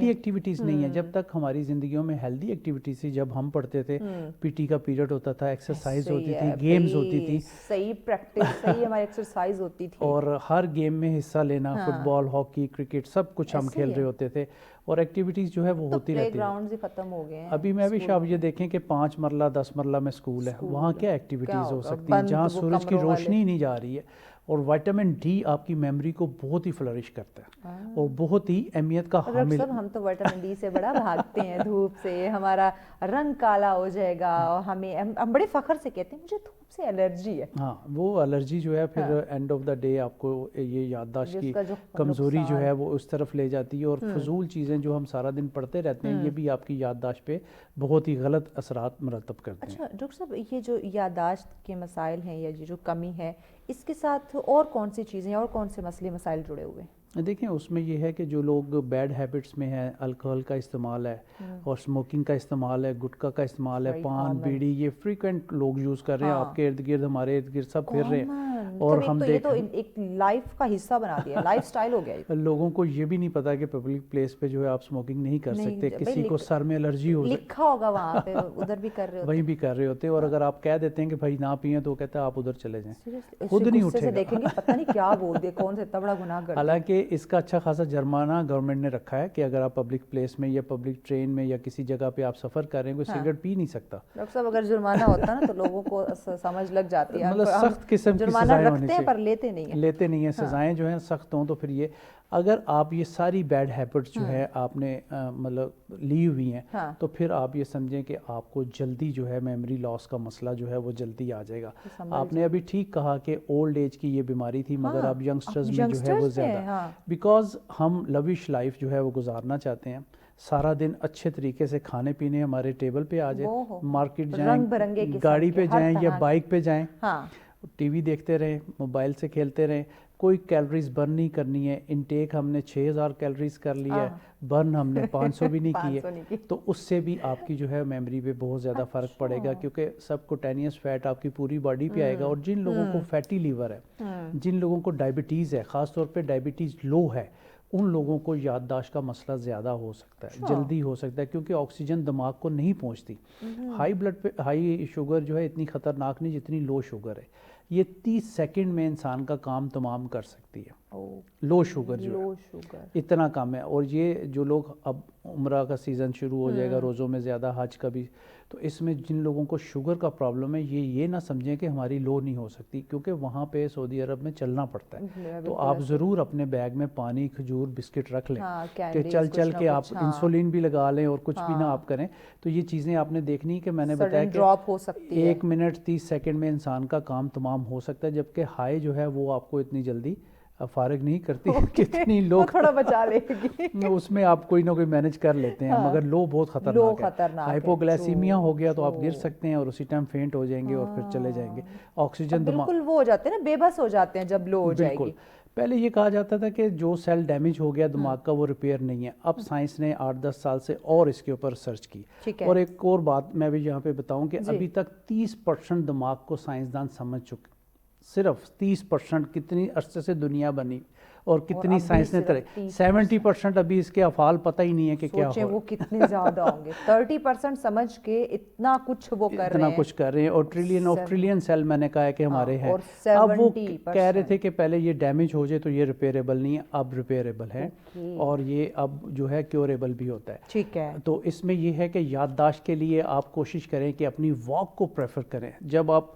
ایکٹیویٹیز نہیں ہے. جب تک ہماری زندگیوں میں ہیلدی ایکٹیویٹیز تھی, جب ہم پڑھتے تھے, پی ٹی کا پیریڈ ہوتا تھا, ایکسرسائز ہوتی تھی, گیمز ہوتی تھی, صحیح پریکٹس, صحیح ہماری ایکسرسائز ہوتی تھی, اور ہر گیم میں حصہ لینا, فٹ بال, ہاکی, کرکٹ, سب کچھ ہم کھیل رہے ہوتے تھے, اور ایکٹیویٹیز جو ہے وہ ہوتی رہتی ہے. پلے گراؤنڈز ہی ختم ہو گئے ہیں. ابھی میں بھی شاید یہ دیکھیں کہ 5 مرلہ 10 مرلہ میں اسکول ہے, وہاں کیا ایکٹیویٹیز ہو سکتی ہیں جہاں سورج کی روشنی نہیں جا رہی ہے. اور وائٹامن ڈی آپ کی میموری کو بہت ہی فلرش کرتا ہے اور بہت ہی اہمیت کا ڈاکٹر حامل. صاحب ہم تو وائٹامن ڈی سے بڑا بھاگتے ہیں دھوپ سے, ہمارا رنگ کالا ہو جائے گا, اور ہم بڑے فخر سے کہتے ہیں مجھے دھوپ سے الرجی ہے. ہاں وہ الرجی جو ہے پھر اینڈ آف دا ڈے آپ کو یہ یادداشت کی کمزوری جو ہے وہ اس طرف لے جاتی ہے, اور فضول چیزیں جو ہم سارا دن پڑھتے رہتے ہیں یہ بھی آپ کی یادداشت پہ بہت ہی غلط اثرات مرتب کرتے ہیں. اچھا ڈاکٹر صاحب, یہ جو یادداشت کے مسائل ہیں یا یہ جو کمی ہے, اس کے ساتھ اور کون سی چیزیں اور کون سے مسائل جڑے ہوئے ہیں؟ دیکھیں اس میں یہ ہے کہ جو لوگ بیڈ ہیبٹس میں ہیں, الکوہل کا استعمال ہے اور اسموکنگ کا استعمال ہے, گٹکا کا استعمال ہے, پان بیڑی, یہ فریکوینٹ لوگ یوز کر رہے ہیں. آپ کے ارد گرد ہمارے ارد گرد سب پھر رہے ہیں, اور ہم یہ تو ایک لائف کا حصہ بنا دیا, لائف سٹائل ہو گیا. لوگوں کو یہ بھی نہیں پتا کہ پبلک پلیس پہ جو ہے آپ اسموکنگ نہیں کر سکتے, کسی کو سر میں الرجی ہو لکھا ہوگا وہاں پہ, ادھر بھی کر رہے ہوتے, وہیں بھی کر رہے ہوتے, اور اگر آپ کہہ دیتے ہیں کہ بھائی نہ پئیں تو وہ کہتا ہے آپ ادھر چلے جائیں, خود نہیں اٹھے گا. دیکھیں گے پتہ نہیں کیا بول دیا, کون سے اتنا بڑا گناہ کر دیا. حالانکہ اس کا اچھا خاصا جرمانہ گورنمنٹ نے رکھا ہے کہ اگر آپ پبلک پلیس میں یا پبلک ٹرین میں یا کسی جگہ پہ آپ سفر کر رہے ہیں, کوئی سگریٹ پی نہیں سکتا. ڈاکٹر صاحب اگر جرمانہ ہوتا نا تو لوگوں کو سمجھ لگ جاتی ہے, مطلب سخت قسم کی جرمانہ سزائیں ہونی رکھتے ہیں پر چاہیے, لیتے نہیں ہیں. سزائیں جو ہیں سخت ہوں تو پھر یہ اگر آپ یہ ساری بیڈ ہیبٹس جو ہے آپ نے مطلب لی ہوئی ہیں تو پھر آپ یہ سمجھیں کہ آپ کو جلدی جو ہے میموری لاس کا مسئلہ جو ہے وہ جلدی آ جائے گا. آپ نے ابھی ٹھیک کہا کہ اولڈ ایج کی یہ بیماری تھی, مگر اب ینگسٹرز میں جو ہے وہ زیادہ, بیکاز ہم لوش لائف جو ہے وہ گزارنا چاہتے ہیں. سارا دن اچھے طریقے سے کھانے پینے ہمارے ٹیبل پہ آ جائے, مارکیٹ جائیں, گاڑی پہ جائیں یا بائک پہ جائیں, ٹی وی دیکھتے رہیں, موبائل سے کھیلتے رہیں, کوئی کیلریز برن نہیں کرنی ہے. انٹیک ہم نے 6000 کیلریز کر لی ہے, برن ہم نے 500 بھی نہیں کی ہے, تو اس سے بھی آپ کی جو ہے میموری پہ بہت زیادہ فرق پڑے گا, کیونکہ سب کوٹینیس فیٹ آپ کی پوری باڈی پہ آئے گا. اور جن لوگوں کو فیٹی لیور ہے, جن لوگوں کو ڈائبٹیز ہے, خاص طور پہ ڈائبٹیز لو ہے, ان لوگوں کو یادداشت کا مسئلہ زیادہ ہو سکتا ہے, جلدی ہو سکتا ہے, کیونکہ آکسیجن دماغ کو نہیں پہنچتی. ہائی شوگر جو ہے اتنی خطرناک نہیں جتنی لو شوگر ہے. یہ 30 سیکنڈ میں انسان کا کام تمام کر سکتی ہے. لو شوگر جو ہے اتنا کم ہے. اور یہ جو لوگ اب عمرہ کا سیزن شروع ہو جائے گا, روزوں میں زیادہ, حج کا بھی, تو اس میں جن لوگوں کو شوگر کا پرابلم ہے یہ نہ سمجھیں کہ ہماری لو نہیں ہو سکتی, کیونکہ وہاں پہ سعودی عرب میں چلنا پڑتا ہے. تو آپ ضرور اپنے بیگ میں پانی, کھجور, بسکٹ رکھ لیں کہ چل کے آپ انسولین بھی لگا لیں اور کچھ بھی نہ آپ کریں. تو یہ چیزیں آپ نے دیکھنی کہ میں نے بتایا کہ 1 منٹ 30 سیکنڈ میں انسان کا کام تمام ہو سکتا ہے, جبکہ ہائی جو ہے وہ آپ کو اتنی جلدی فارغ نہیں کرتی. کتنی لو تھوڑا بچا لے گی, اس میں آپ کوئی نہ کوئی مینج کر لیتے ہیں, مگر لو بہت خطرناک ہے. ہائپوگلائسیمیا ہو گیا تو آپ گر سکتے ہیں اور اسی ٹائم فینٹ ہو جائیں گے اور پھر چلے جائیں گے. آکسیجن بالکل وہ ہو جاتے ہیں نا, بے بس ہو جاتے ہیں جب لو ہو جائے گی. پہلے یہ کہا جاتا تھا کہ جو سیل ڈیمیج ہو گیا دماغ کا وہ ریپیئر نہیں ہے. اب سائنس نے 8-10 سال سے اور اس کے اوپر ریسرچ کی. اور ایک اور بات میں بھی یہاں پہ بتاؤں کہ ابھی تک 30% دماغ کو سائنسدان سمجھ چکے, صرف 30%. کتنی عرصے سے دنیا بنی اور کتنی سائنس نے 70% ابھی اس کے افعال پتہ ہی نہیں ہے کہ کیا ہو. وہ کتنے زیادہ ہوں گے, 30% سمجھ کے اتنا کچھ وہ کر رہے ہیں. اور ٹریلین سیل میں نے کہا ہے کہ ہمارے ہیں. اب وہ کہہ رہے تھے کہ پہلے یہ ڈیمیج ہو جائے تو یہ ریپیئریبل نہیں ہے, اب ریپیئریبل ہے, اور یہ اب جو ہے کیوریبل بھی ہوتا ہے. ٹھیک ہے. تو اس میں یہ ہے کہ یادداشت کے لیے آپ کوشش کریں کہ اپنی واک کو پریفر کریں. جب آپ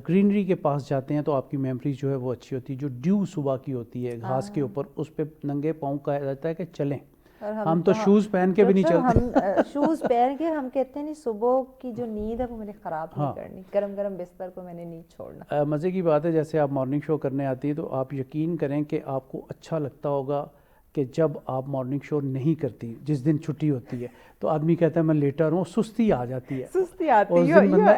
گرینری کے پاس جاتے ہیں تو آپ کی میموری جو ہے وہ اچھی ہوتی ہے. جو ڈیو صبح کی ہوتی ہے گھاس کے اوپر, اس پہ ننگے پاؤں کہا جاتا ہے کہ چلیں. ہم تو شوز پہن کے بھی نہیں چلتے. ہم شوز پہن کے ہم کہتے ہیں نہیں, صبح کی جو نیند ہے وہ میں نے خراب نہیں کرنی, گرم گرم بستر کو میں نے نہیں چھوڑنا. مزے کی بات ہے, جیسے آپ مارننگ شو کرنے آتی ہے تو آپ یقین کریں کہ آپ کو اچھا لگتا ہوگا کہ جب آپ مارننگ شو نہیں کرتی, جس دن چھٹی ہوتی ہے تو آدمی کہتا ہے میں لیٹا رہوں, سستی آ جاتی ہے, سستی آتی ہے, اور بندہ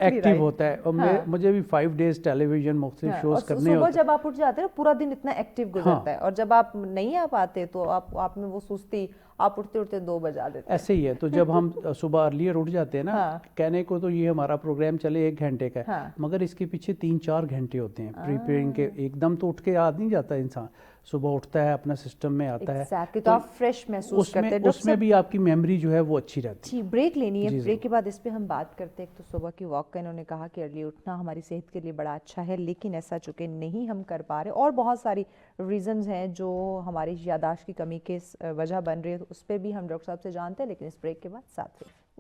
ایکٹیو ہوتا ہے. اور مجھے بھی 5 days ٹیلی ویژن مختلف شوز کرنے ہوتے ہیں. صبح جب آپ اٹھ جاتے ہیں پورا دن اتنا ایکٹیو گزرتا ہے, اور جب آپ نہیں آ پاتے تو آپ میں وہ سستی, آپ اٹھتے اٹھتے 2 بجا دیتے ہیں. ایسے ہی ہے. تو جب ہم صبح ارلیئر اٹھ جاتے ہیں نا, کہنے کو تو یہ ہمارا پروگرام چلے 1 گھنٹے کا ہے, مگر اس کے پیچھے 3-4 گھنٹے ہوتے ہیں پریپیئرنگ کے. ایک دم تو اٹھ کے آ نہیں جاتا انسان, صبح اٹھتا ہے اپنا سسٹم میں آتا ہے, تو آپ فریش محسوس کرتے ہیں. اس میں بھی آپ کی میموری جو ہے وہ اچھی رہتی ہے. بریک لینی ہے, بریک کے بعد اس پہ ہم بات کرتے ہیں. ایک تو صبح کی واک کا انہوں نے کہا کہ ارلی اٹھنا ہماری صحت کے لیے بڑا اچھا ہے, لیکن ایسا چونکہ نہیں ہم کر پا رہے, اور بہت ساری ریزنز ہیں جو ہماری یادداشت کی کمی کے وجہ بن رہی ہے, اس پہ بھی ہم ڈاکٹر صاحب سے جانتے ہیں, لیکن اس بریک کے بعد ساتھ رہے.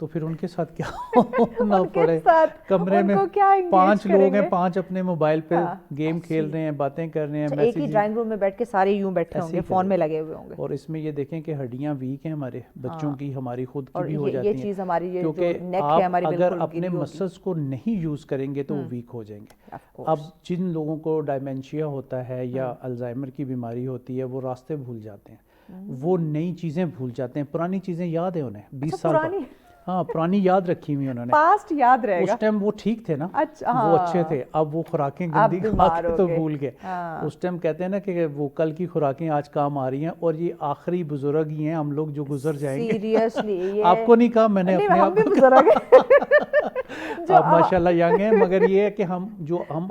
تو پھر ان کے ساتھ کیا ہونا ان کے پڑے. ساتھ کمرے میں ان کو کیا engage 5 لوگ ہیں, کریں گے؟ 5 اپنے موبائل پہ ہاں، گیم کھیل رہے ہیں, باتیں کر رہے ہیں, اچھا، ایک ہی ڈرائنگ روم میں بیٹھ کے سارے یوں بیٹھے ہوں گے, فون میں لگے ہوئے ہوں گے. اور اس میں یہ دیکھیں کہ ہڈیاں ویک ہیں ہمارے بچوں کی, ہماری خود کی اور بھی ہو یہ جاتی ہیں, چیز ہماری یہ جو کیونکہ نیک ہے ہماری آپ اگر بالکل اپنے گیلی ہوگی. مسلس کو نہیں یوز کریں گے تو وہ ویک ہو جائیں گے. Of course. اب جن لوگوں کو ڈائمینشیا ہوتا ہے یا الزائمر کی بیماری ہوتی ہے, وہ راستے بھول جاتے ہیں, وہ نئی چیزیں بھول جاتے ہیں, پرانی چیزیں یاد ہیں انہیں 20 سال بعد. ہاں, پرانی یاد رکھی ہوئی انہوں نے, پاسٹ یاد رہے گا. اس ٹائم وہ ٹھیک تھے نا, اچھا، وہ اچھے تھے. اب وہ خوراکیں گندی کھا کے تو بھول گئے. اس ٹائم کہتے ہیں نا کہ وہ کل کی خوراکیں آج کام آ رہی ہیں, اور یہ آخری بزرگ ہی ہیں ہم لوگ جو گزر جائیں گے. سیریسلی آپ کو نہیں کہا میں نے, اپنے آپ کو آپ ماشاء اللہ ینگ ہیں, مگر یہ ہے کہ ہم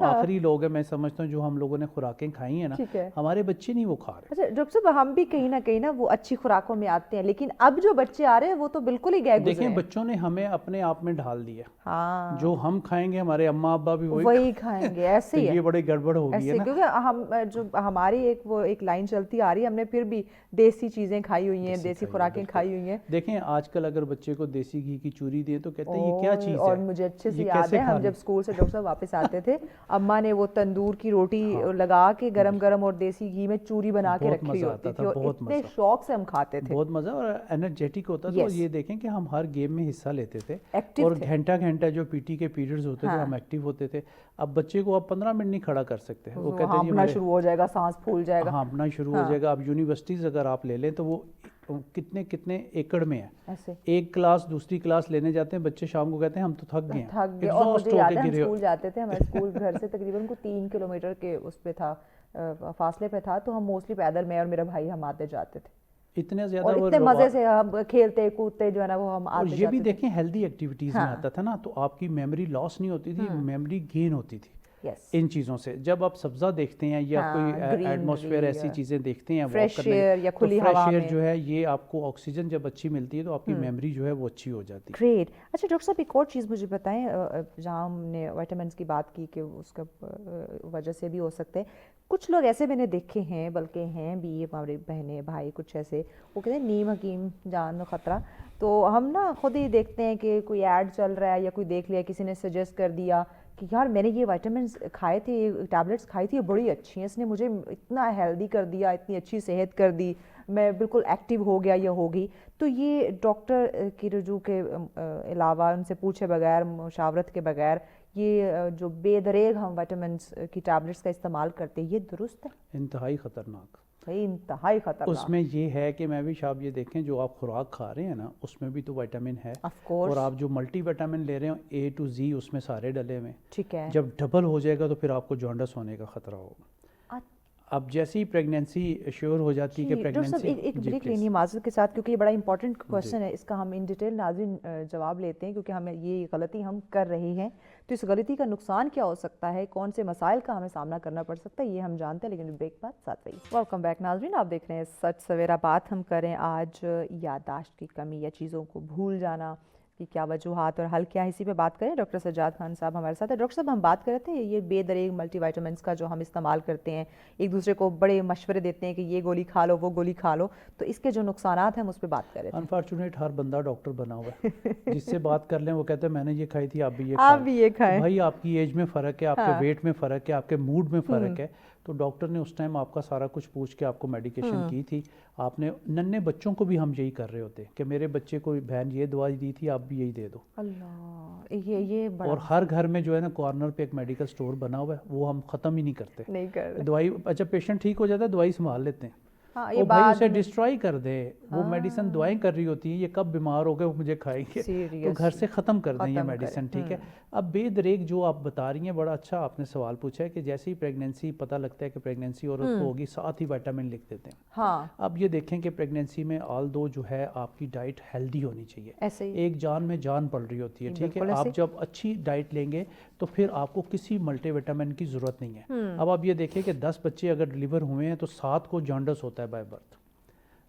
آخری لوگ ہیں, میں سمجھتا ہوں جو ہم لوگوں نے خوراکیں کھائی ہیں نا, ہمارے بچے نہیں وہ کھا رہے. اچھا ڈاکٹر صاحب, ہم بھی کہیں نہ کہیں نا وہ اچھی خوراکوں میں آتے ہیں, لیکن اب جو بچے آ رہے ہیں وہ تو بالکل ہی گئے گزرے ہیں. دیکھیں بچوں نے ہمیں اپنے آپ میں ڈھال دیا, ہاں, جو ہم کھائیں گے ہمارے اماں ابا بھی وہی کھائیں گے. ایسے ہی ہے, یہ بڑی گڑبڑ ہو گئی ہے نا, کیونکہ ہم جو ہماری ایک لائن چلتی آ رہی ہے, ہم نے پھر بھی دیسی چیزیں کھائی ہوئی ہیں, دیسی خوراکیں کھائی ہوئی ہیں. دیکھیں آج کل اگر بچے کو دیسی گھی کی چوری دیں تو کہتے ہیں یہ کیا چیز ہے. اور مجھے اچھے سے یاد ہے, ہم جب اسکول سے ڈاکٹر صاحب واپس آتے تھے, اماں نے وہ تندور کی روٹی لگا کے گرم گرم اور دیسی گھی میں چوری بنا کے رکھی ہوتی تھی, اور اتنے شوق سے ہم کھاتے تھے. بہت مزہ, اور انرجیٹک ہوتا تھا. اور یہ دیکھیں کہ ہم ہر گیم میں حصہ لیتے تھے, اور گھنٹہ جو پی ٹی کے پیریڈز ہوتے تھے ہم ایکٹیو ہوتے تھے. اب بچے کو اب 15 منٹ نہیں کھڑا کر سکتے, وہ کہتے ہیں ہانپنا شروع ہو جائے گا, سانس پھول جائے گا, ہانپنا شروع ہو جائے گا. اب یونیورسٹیز اگر آپ لے لیں تو وہ کتنے ایکڑ میں ہے, ایک کلاس دوسری کلاس لینے جاتے ہیں بچے, شام کو کہتے ہیں ہم تو تھک گئے ہیں. اور مجھے یاد ہے ہم اسکول جاتے تھے, ہمارے اسکول گھر سے تقریباً 3 کلومیٹر کے اس پہ تھا, فاصلے پہ تھا, تو ہم موسٹلی پیدل, میں اور میرا بھائی, ہم آتے جاتے تھے. اتنے زیادہ, اور اتنے مزے سے ہم کھیلتے کودتے جو ہے نا وہ ہم آتے جاتے. یہ بھی دیکھیں ہیلدی ایکٹیویٹیز میں آتا تھا نا, تو آپ کی میموری لاس نہیں ہوتی تھی, میموری گین ہوتی تھی ان چیزوں سے. جب آپ سبزہ دیکھتے ہیں یا کوئی ایٹماسفیئر ایسی چیزیں دیکھتے ہیں, فریش ایئر یا کھلی ہوا میں, فریش ایئر جو ہے یہ آپ کو آکسیجن جب اچھی ملتی ہے تو آپ کی میموری جو ہے وہ اچھی ہو جاتی ہے. گریٹ. اچھا ڈاکٹر صاحب, ایک اور چیز مجھے بتائیں, جہاں ہم نے وائٹامنس کی بات کی کہ اس کا وجہ سے بھی ہو سکتے ہیں, کچھ لوگ ایسے میں نے دیکھے ہیں, بلکہ ہیں بھی ہمارے بہنیں بھائی کچھ ایسے, وہ کہتے ہیں نیم حکیم جان میں خطرہ. تو ہم نا خود ہی دیکھتے ہیں کہ کوئی ایڈ چل رہا ہے یا کوئی دیکھ لیا, کسی نے سجیسٹ کر دیا کہ یار میں نے یہ وائٹامنس کھائے تھے, ٹیبلٹس کھائی تھی, یہ بڑی اچھی ہیں, اس نے مجھے اتنا ہیلدی کر دیا, اتنی اچھی صحت کر دی, میں بالکل ایکٹیو ہو گیا یا ہوگی. تو یہ ڈاکٹر کی رجوع کے علاوہ, ان سے پوچھے بغیر, مشاورت کے بغیر, یہ جو بے دریغ ہم وائٹامنس کی ٹیبلٹس کا استعمال کرتے ہیں, یہ درست ہے؟ انتہائی خطرناک, انتہائی خطرناک. اس میں یہ ہے کہ میں بھی شاپ یہ دیکھیں, جو آپ خوراک کھا رہے ہیں نا اس میں بھی تو وائٹامن ہے, اور آپ جو ملٹی وائٹامن لے رہے ہیں A to Z اس میں سارے ڈلے ہوئے, ٹھیک ہے, جب ڈبل ہو جائے گا تو پھر آپ کو جانڈس ہونے کا خطرہ ہوگا. اب جیسی پریگنینسی ایشور ہو جاتی ہے کہ پریگنینسی. ایک بریک لینی معذرت کے ساتھ, کیونکہ یہ بڑا امپورٹنٹ کوسچن ہے, اس کا ہم ان ڈیٹیل ناظرین جواب لیتے ہیں, کیونکہ ہمیں یہ غلطی ہم کر رہے ہیں. تو اس غلطی کا نقصان کیا ہو سکتا ہے, کون سے مسائل کا ہمیں سامنا کرنا پڑ سکتا ہے, یہ ہم جانتے ہیں, لیکن بریک بعد ساتھ رہیے. ویلکم بیک ناظرین, آپ دیکھ رہے ہیں سچ سویرا. بات ہم کریں آج یادداشت کی کمی یا چیزوں کو بھول جانا کی کیا وجوہات اور حل کیا ہے, اسی پہ بات کریں. ڈاکٹر سجاد خان صاحب ہمارے ساتھ ہیں. ڈاکٹر صاحب, ہم بات کر رہے تھے یہ بے دریغ ملٹی وائٹامنس کا جو ہم استعمال کرتے ہیں, ایک دوسرے کو بڑے مشورے دیتے ہیں کہ یہ گولی کھا لو, وہ گولی کھا لو, تو اس کے جو نقصانات ہیں ہم اس پہ بات کر رہے تھے. انفارچونیٹ ہر بندہ ڈاکٹر بنا ہوا ہے, جس سے بات کر لیں وہ کہتے ہیں میں نے یہ کھائی تھی, آپ بھی یہ کھائیں. بھائی آپ کی ایج میں فرق ہے, آپ کے ویٹ میں فرق ہے, آپ کے موڈ میں فرق ہے, تو ڈاکٹر نے اس ٹائم آپ کا سارا کچھ پوچھ کے آپ کو میڈیکیشن کی تھی. آپ نے ننھے بچوں کو بھی ہم یہی کر رہے ہوتے کہ میرے بچے کو بہن یہ دوائی دی تھی, آپ بھی یہی دے دو. اللہ, یہ بڑا. اور ہر گھر میں جو ہے نا کارنر پہ ایک میڈیکل سٹور بنا ہوا ہے, وہ ہم ختم ہی نہیں کرتے. دوائی اچھا پیشنٹ ٹھیک ہو جاتا ہے, دوائی سنبھال لیتے ہیں, وہ بھائی اسے ڈسٹرائی کر دے, وہ میڈیسن دعائیں کر رہی ہوتی ہیں, یہ کب بیمار ہو گئے وہ مجھے کھائیں گے, تو گھر سے ختم کر دیں یہ میڈیسن, ٹھیک ہے. اب بے دریغ جو آپ بتا رہی ہیں, بڑا اچھا آپ نے سوال پوچھا ہے کہ جیسے ہی پریگنینسی پتہ لگتا ہے کہ پریگنینسی عورت کو ہوگی, ساتھ ہی وائٹامن لکھ دیتے ہیں. اب یہ دیکھیں کہ پریگنینسی میں آل دو جو ہے آپ کی ڈائٹ ہیلدی ہونی چاہیے, ایک جان میں جان پڑ رہی ہوتی ہے, ٹھیک ہے. آپ جب اچھی ڈائٹ لیں گے تو پھر آپ کو کسی ملٹی وائٹامن کی ضرورت نہیں ہے. اب آپ یہ دیکھیں کہ 10 بچے اگر ڈلیور ہوئے ہیں تو 7 کو جانڈس ہوتا ہے بائی برتھ.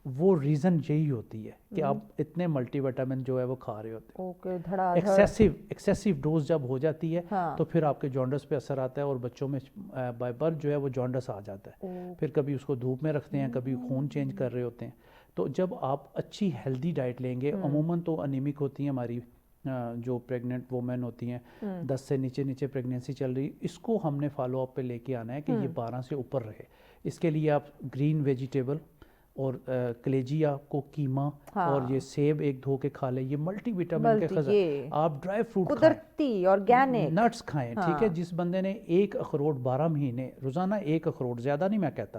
وہ ریزن یہی ہوتی ہے کہ آپ اتنے ملٹی وائٹامن جو ہے وہ کھا رہے ہوتے ہیں. ایکسیسیو ڈوز جب ہو جاتی ہے تو پھر آپ کے جانڈس پہ اثر آتا ہے, اور بچوں میں بائی برتھ جو ہے وہ جانڈس آ جاتا ہے. پھر کبھی اس کو دھوپ میں رکھتے ہیں, کبھی خون چینج کر رہے ہوتے ہیں. تو جب آپ اچھی ہیلدی ڈائٹ لیں گے، عموماً تو انیمک ہوتی ہیں ہماری جو پریگننٹ وومن ہوتی ہیں، 10 سے نیچے پریگنینسی چل رہی، اس کو ہم نے فالو اپ پہ لے کے آنا ہے کہ یہ 12 سے اوپر رہے. اس کے لیے آپ گرین ویجیٹیبل اور کلیجیا کو کیما اور یہ سیب ایک دھو کے کھا لیں، یہ ملٹی وٹامن کے خزانے. آپ ڈرائی فروٹ قدرتی آرگینک نٹس کھائیں، ٹھیک ہے. جس بندے نے 1 اخروٹ 12 مہینے روزانہ 1 اخروٹ، زیادہ نہیں میں کہتا،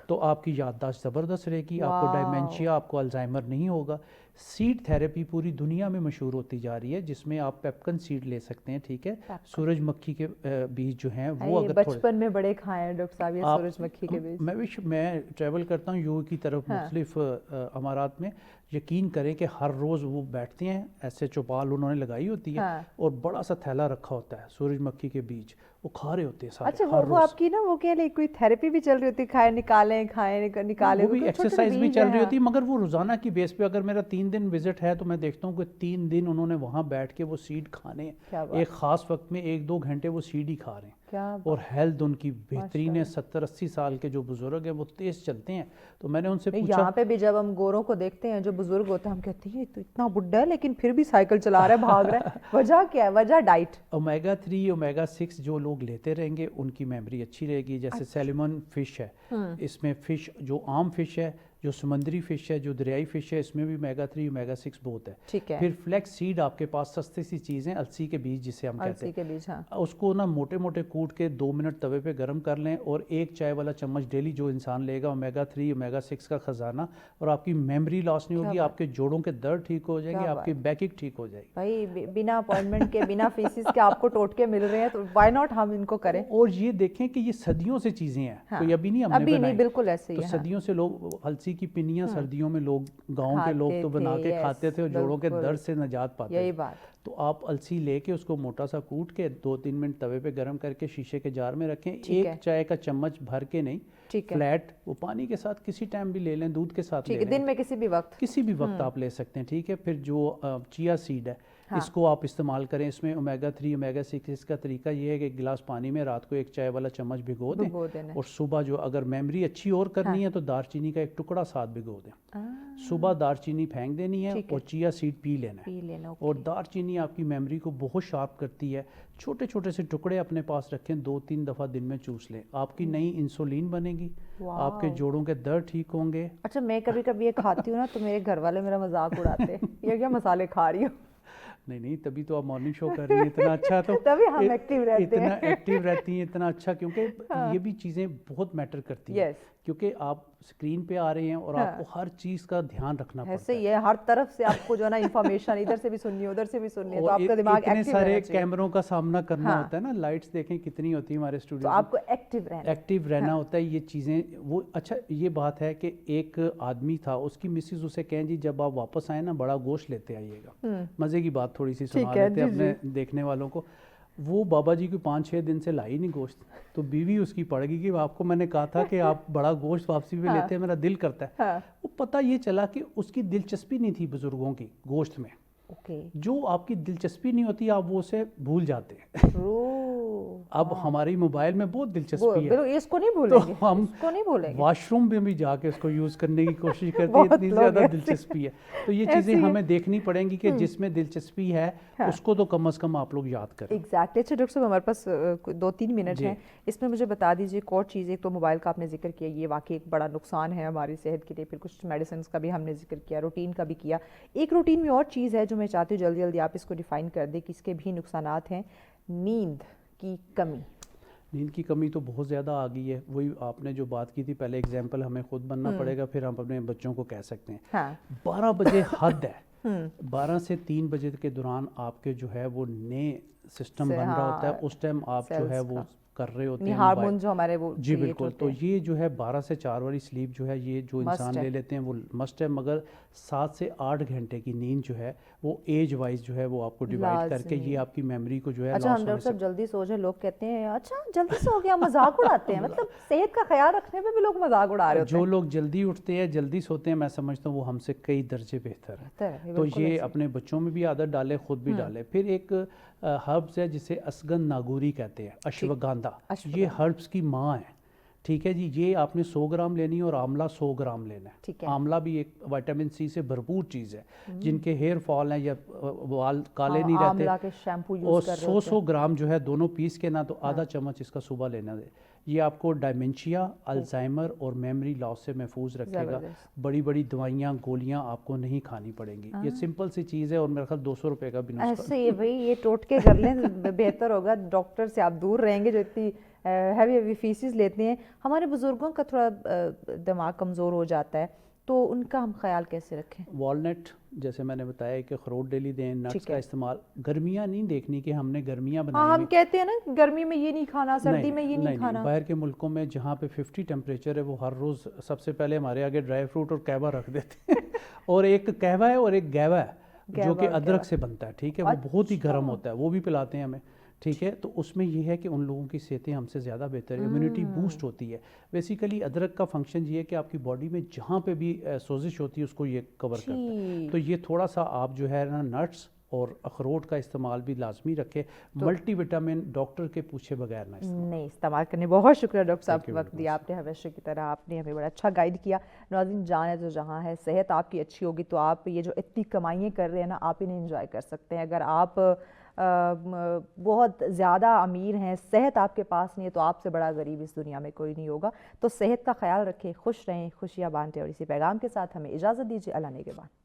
تو آپ کی یادداشت زبردست رہے گی، آپ کو ڈائمینشیا، آپ کو الزائمر نہیں ہوگا. سیڈ تھیراپی پوری دنیا میں مشہور ہوتی جا رہی ہے، جس میں آپ پیپکن سیڈ لے سکتے ہیں، ٹھیک ہے. سورج مکھی کے بیج جو ہیں وہ اگر بچپن میں بڑے کھائے ہیں ڈاکٹر صاحب یہ سورج مکھی کے بیج. میں ٹریول کرتا ہوں یو کی طرف مختلف امارات میں، یقین کریں کہ ہر روز وہ بیٹھتے ہیں، ایسے چوپال انہوں نے لگائی ہوتی ہے اور بڑا سا تھیلا رکھا ہوتا ہے سورج مکھی کے بیج، وہ کھا رہے ہوتے ہیں سارے. اچھا وہ آپ کی نا وہ کیا لے کوئی تھیراپی بھی چل رہی ہوتی ہے، کھائے نکالیں، وہ بھی ایکسرسائز بھی چل رہی ہوتی ہے، مگر وہ روزانہ کی بیس پہ. اگر میرا 3 دن وزٹ ہے تو میں دیکھتا ہوں کہ 3 دن انہوں نے وہاں بیٹھ کے وہ سیڈ کھانے ہیں، ایک خاص وقت میں 1-2 گھنٹے وہ سیڈ ہی کھا رہے ہیں، اور ہیلتھ ان کی بہترین ہے. 70-80 سال کے جو بزرگ ہیں وہ تیز چلتے ہیں. تو میں نے ان سے پوچھا، یہاں پہ بھی جب ہم گوروں کو دیکھتے ہیں جو بزرگ ہوتے ہیں، ہم کہتے ہیں تو اتنا بڈھا ہے لیکن پھر بھی سائیکل چلا رہا ہے، بھاگ رہا ہے. وجہ کیا ہے؟ وجہ ڈائٹ. اومیگا 3 اومیگا 6 جو لوگ لیتے رہیں گے ان کی میموری اچھی رہے گی. جیسے سیلمن فش ہے، اس میں فش جو عام فش ہے، جو سمندری فش ہے، جو دریائی فش ہے، اس میں بھی اومیگا 3 اومیگا 6 بہت ہے. پھر فلیکس سیڈ آپ کے پاس سستی سی چیز ہے، السی کے بیج جسے ہم کہتے ہیں، اس کو نا موٹے موٹے کوٹ کے 2 منٹ توے پہ گرم کر لیں، اور 1 چائے والا چمچ ڈیلی جو انسان لے گا، اومیگا 3 اومیگا 6 کا خزانہ. اور آپ کی میموری لاس نہیں ہوگی، آپ کے جوڑوں کے درد ٹھیک ہو جائیں گے، آپ کی بیکنگ ٹھیک ہو جائے گی. بھائی بنا اپوائنٹمنٹ کے، بنا فیسز کے آپ کو ٹوٹکے مل رہے ہیں، تو وائی ناٹ ہم ان کو کریں. اور یہ دیکھیں کہ یہ صدیوں سے چیزیں ہیں، کوئی ابھی نہیں ہم نے بنائی، بالکل ایسے ہی. تو صدیوں سے لوگ السی کی پنیاں سردیوں میں لوگ گاؤں کے لوگ تو بنا کے کھاتے تھے اور جوڑوں کے درد سے نجات پاتے تھے. یہی بات. تو آپ السی لے کے اس کو موٹا سا کوٹ کے 2-3 منٹ توے پہ گرم کر کے شیشے کے جار میں رکھیں. 1 چائے کا چمچ بھر کے نہیں، فلیٹ، وہ پانی کے ساتھ کسی ٹائم بھی لے لیں، دودھ کے ساتھ لے لیں، دن میں کسی بھی وقت آپ لے سکتے ہیں، ٹھیک ہے. پھر جو چیا سیڈ ہے اس کو آپ استعمال کریں. اس میں اومیگا 3 اومیگا 6، اس کا طریقہ یہ ہے کہ 1 گلاس پانی میں رات کو 1 چائے والا چمچ بھگو دیں، اور صبح جو اگر میموری اچھی اور کرنی ہے تو دار چینی کا 1 ٹکڑا ساتھ بھگو دیں. صبح دار چینی پھینک دینی ہے اور چیا سیڈ پی لینا ہے. اور دار چینی آپ کی میموری کو بہت شارپ کرتی ہے. چھوٹے چھوٹے سے ٹکڑے اپنے پاس رکھیں، 2-3 دفعہ دن میں چوس لیں، آپ کی نئی انسولین بنے گی، آپ کے جوڑوں کے درد ٹھیک ہوں گے. اچھا میں کبھی کبھی یہ کھاتی ہوں نا تو میرے گھر والے میرا مذاق اڑاتے ہیں، یہ کیا مسالے کھا رہی ہو. نہیں تبھی تو آپ مارننگ شو کر رہی ہیں اتنا اچھا، تو تبھی ہم ایکٹیو رہتے ہیں، اتنا ایکٹیو رہتی ہیں، اتنا اچھا. کیونکہ یہ بھی چیزیں بہت میٹر کرتی ہیں، کیونکہ آپ اسکرین پہ آ رہے ہیں اور آپ کو ہر چیز کا دھیان رکھنا پڑتا ہے. ایسے ہی ہے، ہر طرف سے آپ کو جو ہے نا انفارمیشن ادھر سے بھی سننی ہے، ادھر سے بھی سننی ہے، تو آپ کا دماغ ایکٹیو رہنا چاہیے. اتنے سارے کیمروں کا سامنا کرنا ہوتا ہے نا، لائٹس دیکھیں کتنی ہوتی ہے ہمارے اسٹوڈیو، تو آپ کو ایکٹیو رہنا ہوتا ہے. یہ چیزیں وہ اچھا یہ بات ہے کہ ایک آدمی تھا، اس کی مسز اسے کہیں جی جب آپ واپس آئیں نا بڑا گوشت لیتے آئیے گا. مزے کی بات تھوڑی سی سنا لیتے اپنے دیکھنے والوں کو. وہ بابا جی کو 5-6 دن سے لائی نہیں گوشت، تو بیوی اس کی پڑ گئی کہ آپ کو میں نے کہا تھا کہ آپ بڑا گوشت واپسی پہ لیتے ہیں، میرا دل کرتا ہے. وہ پتہ یہ چلا کہ اس کی دلچسپی نہیں تھی بزرگوں کی گوشت میں. جو آپ کی دلچسپی نہیں ہوتی آپ وہ اسے بھول جاتے ہیں. اب ہماری موبائل میں بہت دلچسپی ہے، اس کو نہیں بھولیں گے، واش روم میں بھی جا کے اس کو یوز کرنے کی کوشش کرتے ہیں، اتنی زیادہ دلچسپی ہے. تو یہ چیزیں ہمیں دیکھنی پڑیں گی کہ جس میں دلچسپی ہے اس کو تو کم از کم آپ لوگ یاد کریں. ایگزیکٹلی. اچھا ڈاکٹر صاحب ہمارے پاس 2-3 منٹ ہیں، اس میں مجھے بتا دیجیے ایک اور چیز. ایک تو موبائل کا آپ نے ذکر کیا، یہ واقعی ایک بڑا نقصان ہے ہماری صحت کے لیے. پھر کچھ میڈیسنس کا بھی ہم نے ذکر کیا، روٹین کا بھی کیا. ایک روٹین میں اور چیز ہے جو میں چاہتی ہوں جلدی جلدی آپ اس کو ڈیفائن کر دیں کہ اس کے بھی نقصانات ہیں. نیند کی کمی. نیند کی کمی تو بہت زیادہ آ گئی ہے. وہی آپ نے جو بات کی تھی پہلے، ایگزامپل ہمیں خود بننا پڑے گا، پھر ہم اپنے بچوں کو کہہ سکتے ہیں. 12 بجے حد ہے، 12 سے 3 بجے کے دوران آپ کے جو ہے وہ نئے سسٹم بن رہا ہوتا ہے. اس ٹائم آپ جو ہے وہ کر رہے ہوتے ہیں ہارمون جو ہمارے وہ. جی بالکل. تو یہ جو ہے 12 سے 4 والی سلیپ جو ہے یہ جو انسان لے لیتے ہیں وہ مسٹ ہے. مگر 7 سے 8 گھنٹے کی نیند جو ہے وہ ایج وائز جو ہے وہ آپ کو ڈیوائڈ کر کے یہ آپ کی میموری کو جو ہے. اچھا ہم ڈاکٹر صاحب جلدی سو جائیں، لوگ کہتے ہیں اچھا جلدی سو گیا، مذاق اڑاتے ہیں. مطلب صحت کا خیال رکھنے میں بھی لوگ مذاق اڑا رہے ہوتے ہیں. جو لوگ جلدی اٹھتے ہیں جلدی سوتے ہیں، میں سمجھتا ہوں وہ ہم سے کئی درجے بہتر ہے. تو یہ اپنے بچوں میں بھی عادت ڈالے، خود بھی ڈالے. پھر ایک ہربس ہے جسے اسگن ناگوری کہتے ہیں، اشوگاندھا. یہ ہربس کی ماں ہے. ٹھیک ہے جی، یہ آپ نے 100 گرام لینی ہے اور آملہ 100 گرام لینا ہے. ٹھیک ہے. آملہ بھی ایک وائٹامن سی سے بھرپور چیز ہے. جن کے ہیئر فال ہیں یا وال کالے نہیں رہتے، آملہ کے شیمپو اور یوز کر رہے 100 گرام جو ہے دونوں پیس کے نا، تو آدھا چمچ اس کا صبح لینا ہے. یہ آپ کو ڈائمنشیا، الزائمر اور میموری لاس سے محفوظ رکھے گا. بڑی بڑی دوائیاں گولیاں آپ کو نہیں کھانی پڑیں گی. یہ سمپل سی چیز ہے اور میرے خیال 200 روپے کا بھی نسخہ. ایسے ہی بھائی یہ ٹوٹکے کر لیں بہتر ہوگا. ڈاکٹر سے آپ دور رہیں گے جو اتنی ہیوی ہیوی فیسز لیتے ہیں. ہمارے بزرگوں کا تھوڑا دماغ کمزور ہو جاتا ہے تو ان کا ہم خیال کیسے رکھیں؟ والنٹ جیسے میں نے بتایا کہ اخروٹ ڈیلی دیں. نٹس کا استعمال، گرمیاں نہیں دیکھنی کہ ہم نے گرمیاں بنائی ہم کہتے ہیں نا گرمی میں یہ نہیں کھانا، سردی میں یہ نہیں کھانا. باہر کے ملکوں میں جہاں پہ 50 ٹیمپریچر ہے وہ ہر روز سب سے پہلے ہمارے آگے ڈرائی فروٹ اور قہوہ رکھ دیتے ہیں. اور ایک قہوہ ہے اور ایک گیوا ہے جو کہ ادرک سے بنتا ہے. ٹھیک ہے، وہ بہت ہی گرم ہوتا ہے، وہ بھی پلاتے ہیں ہمیں. ٹھیک ہے، تو اس میں یہ ہے کہ ان لوگوں کی صحتیں ہم سے زیادہ بہتر ہے، امیونٹی بوسٹ ہوتی ہے. بیسیکلی ادرک کا فنکشن یہ ہے کہ آپ کی باڈی میں جہاں پہ بھی سوزش ہوتی ہے اس کو یہ کور کرتا ہے. تو یہ تھوڑا سا آپ جو ہے نا نٹس اور اخروٹ کا استعمال بھی لازمی رکھے. ملٹی وٹامن ڈاکٹر کے پوچھے بغیر نہیں استعمال کرنے. بہت شکریہ ڈاکٹر صاحب، وقت دیا آپ نے. ہمیشہ کی طرح آپ نے ہمیں بڑا اچھا گائیڈ کیا. ناظرین، جان ہے تو جہاں ہے. صحت آپ کی اچھی ہوگی تو آپ یہ جو اتنی کمائیاں کر رہے ہیں نا، آپ انہیں انجوائے کر سکتے ہیں. اگر آپ بہت زیادہ امیر ہیں، صحت آپ کے پاس نہیں ہے، تو آپ سے بڑا غریب اس دنیا میں کوئی نہیں ہوگا. تو صحت کا خیال رکھیں، خوش رہیں، خوشیاں بانٹیں. اور اسی پیغام کے ساتھ ہمیں اجازت دیجیے. اللہ نگہبان.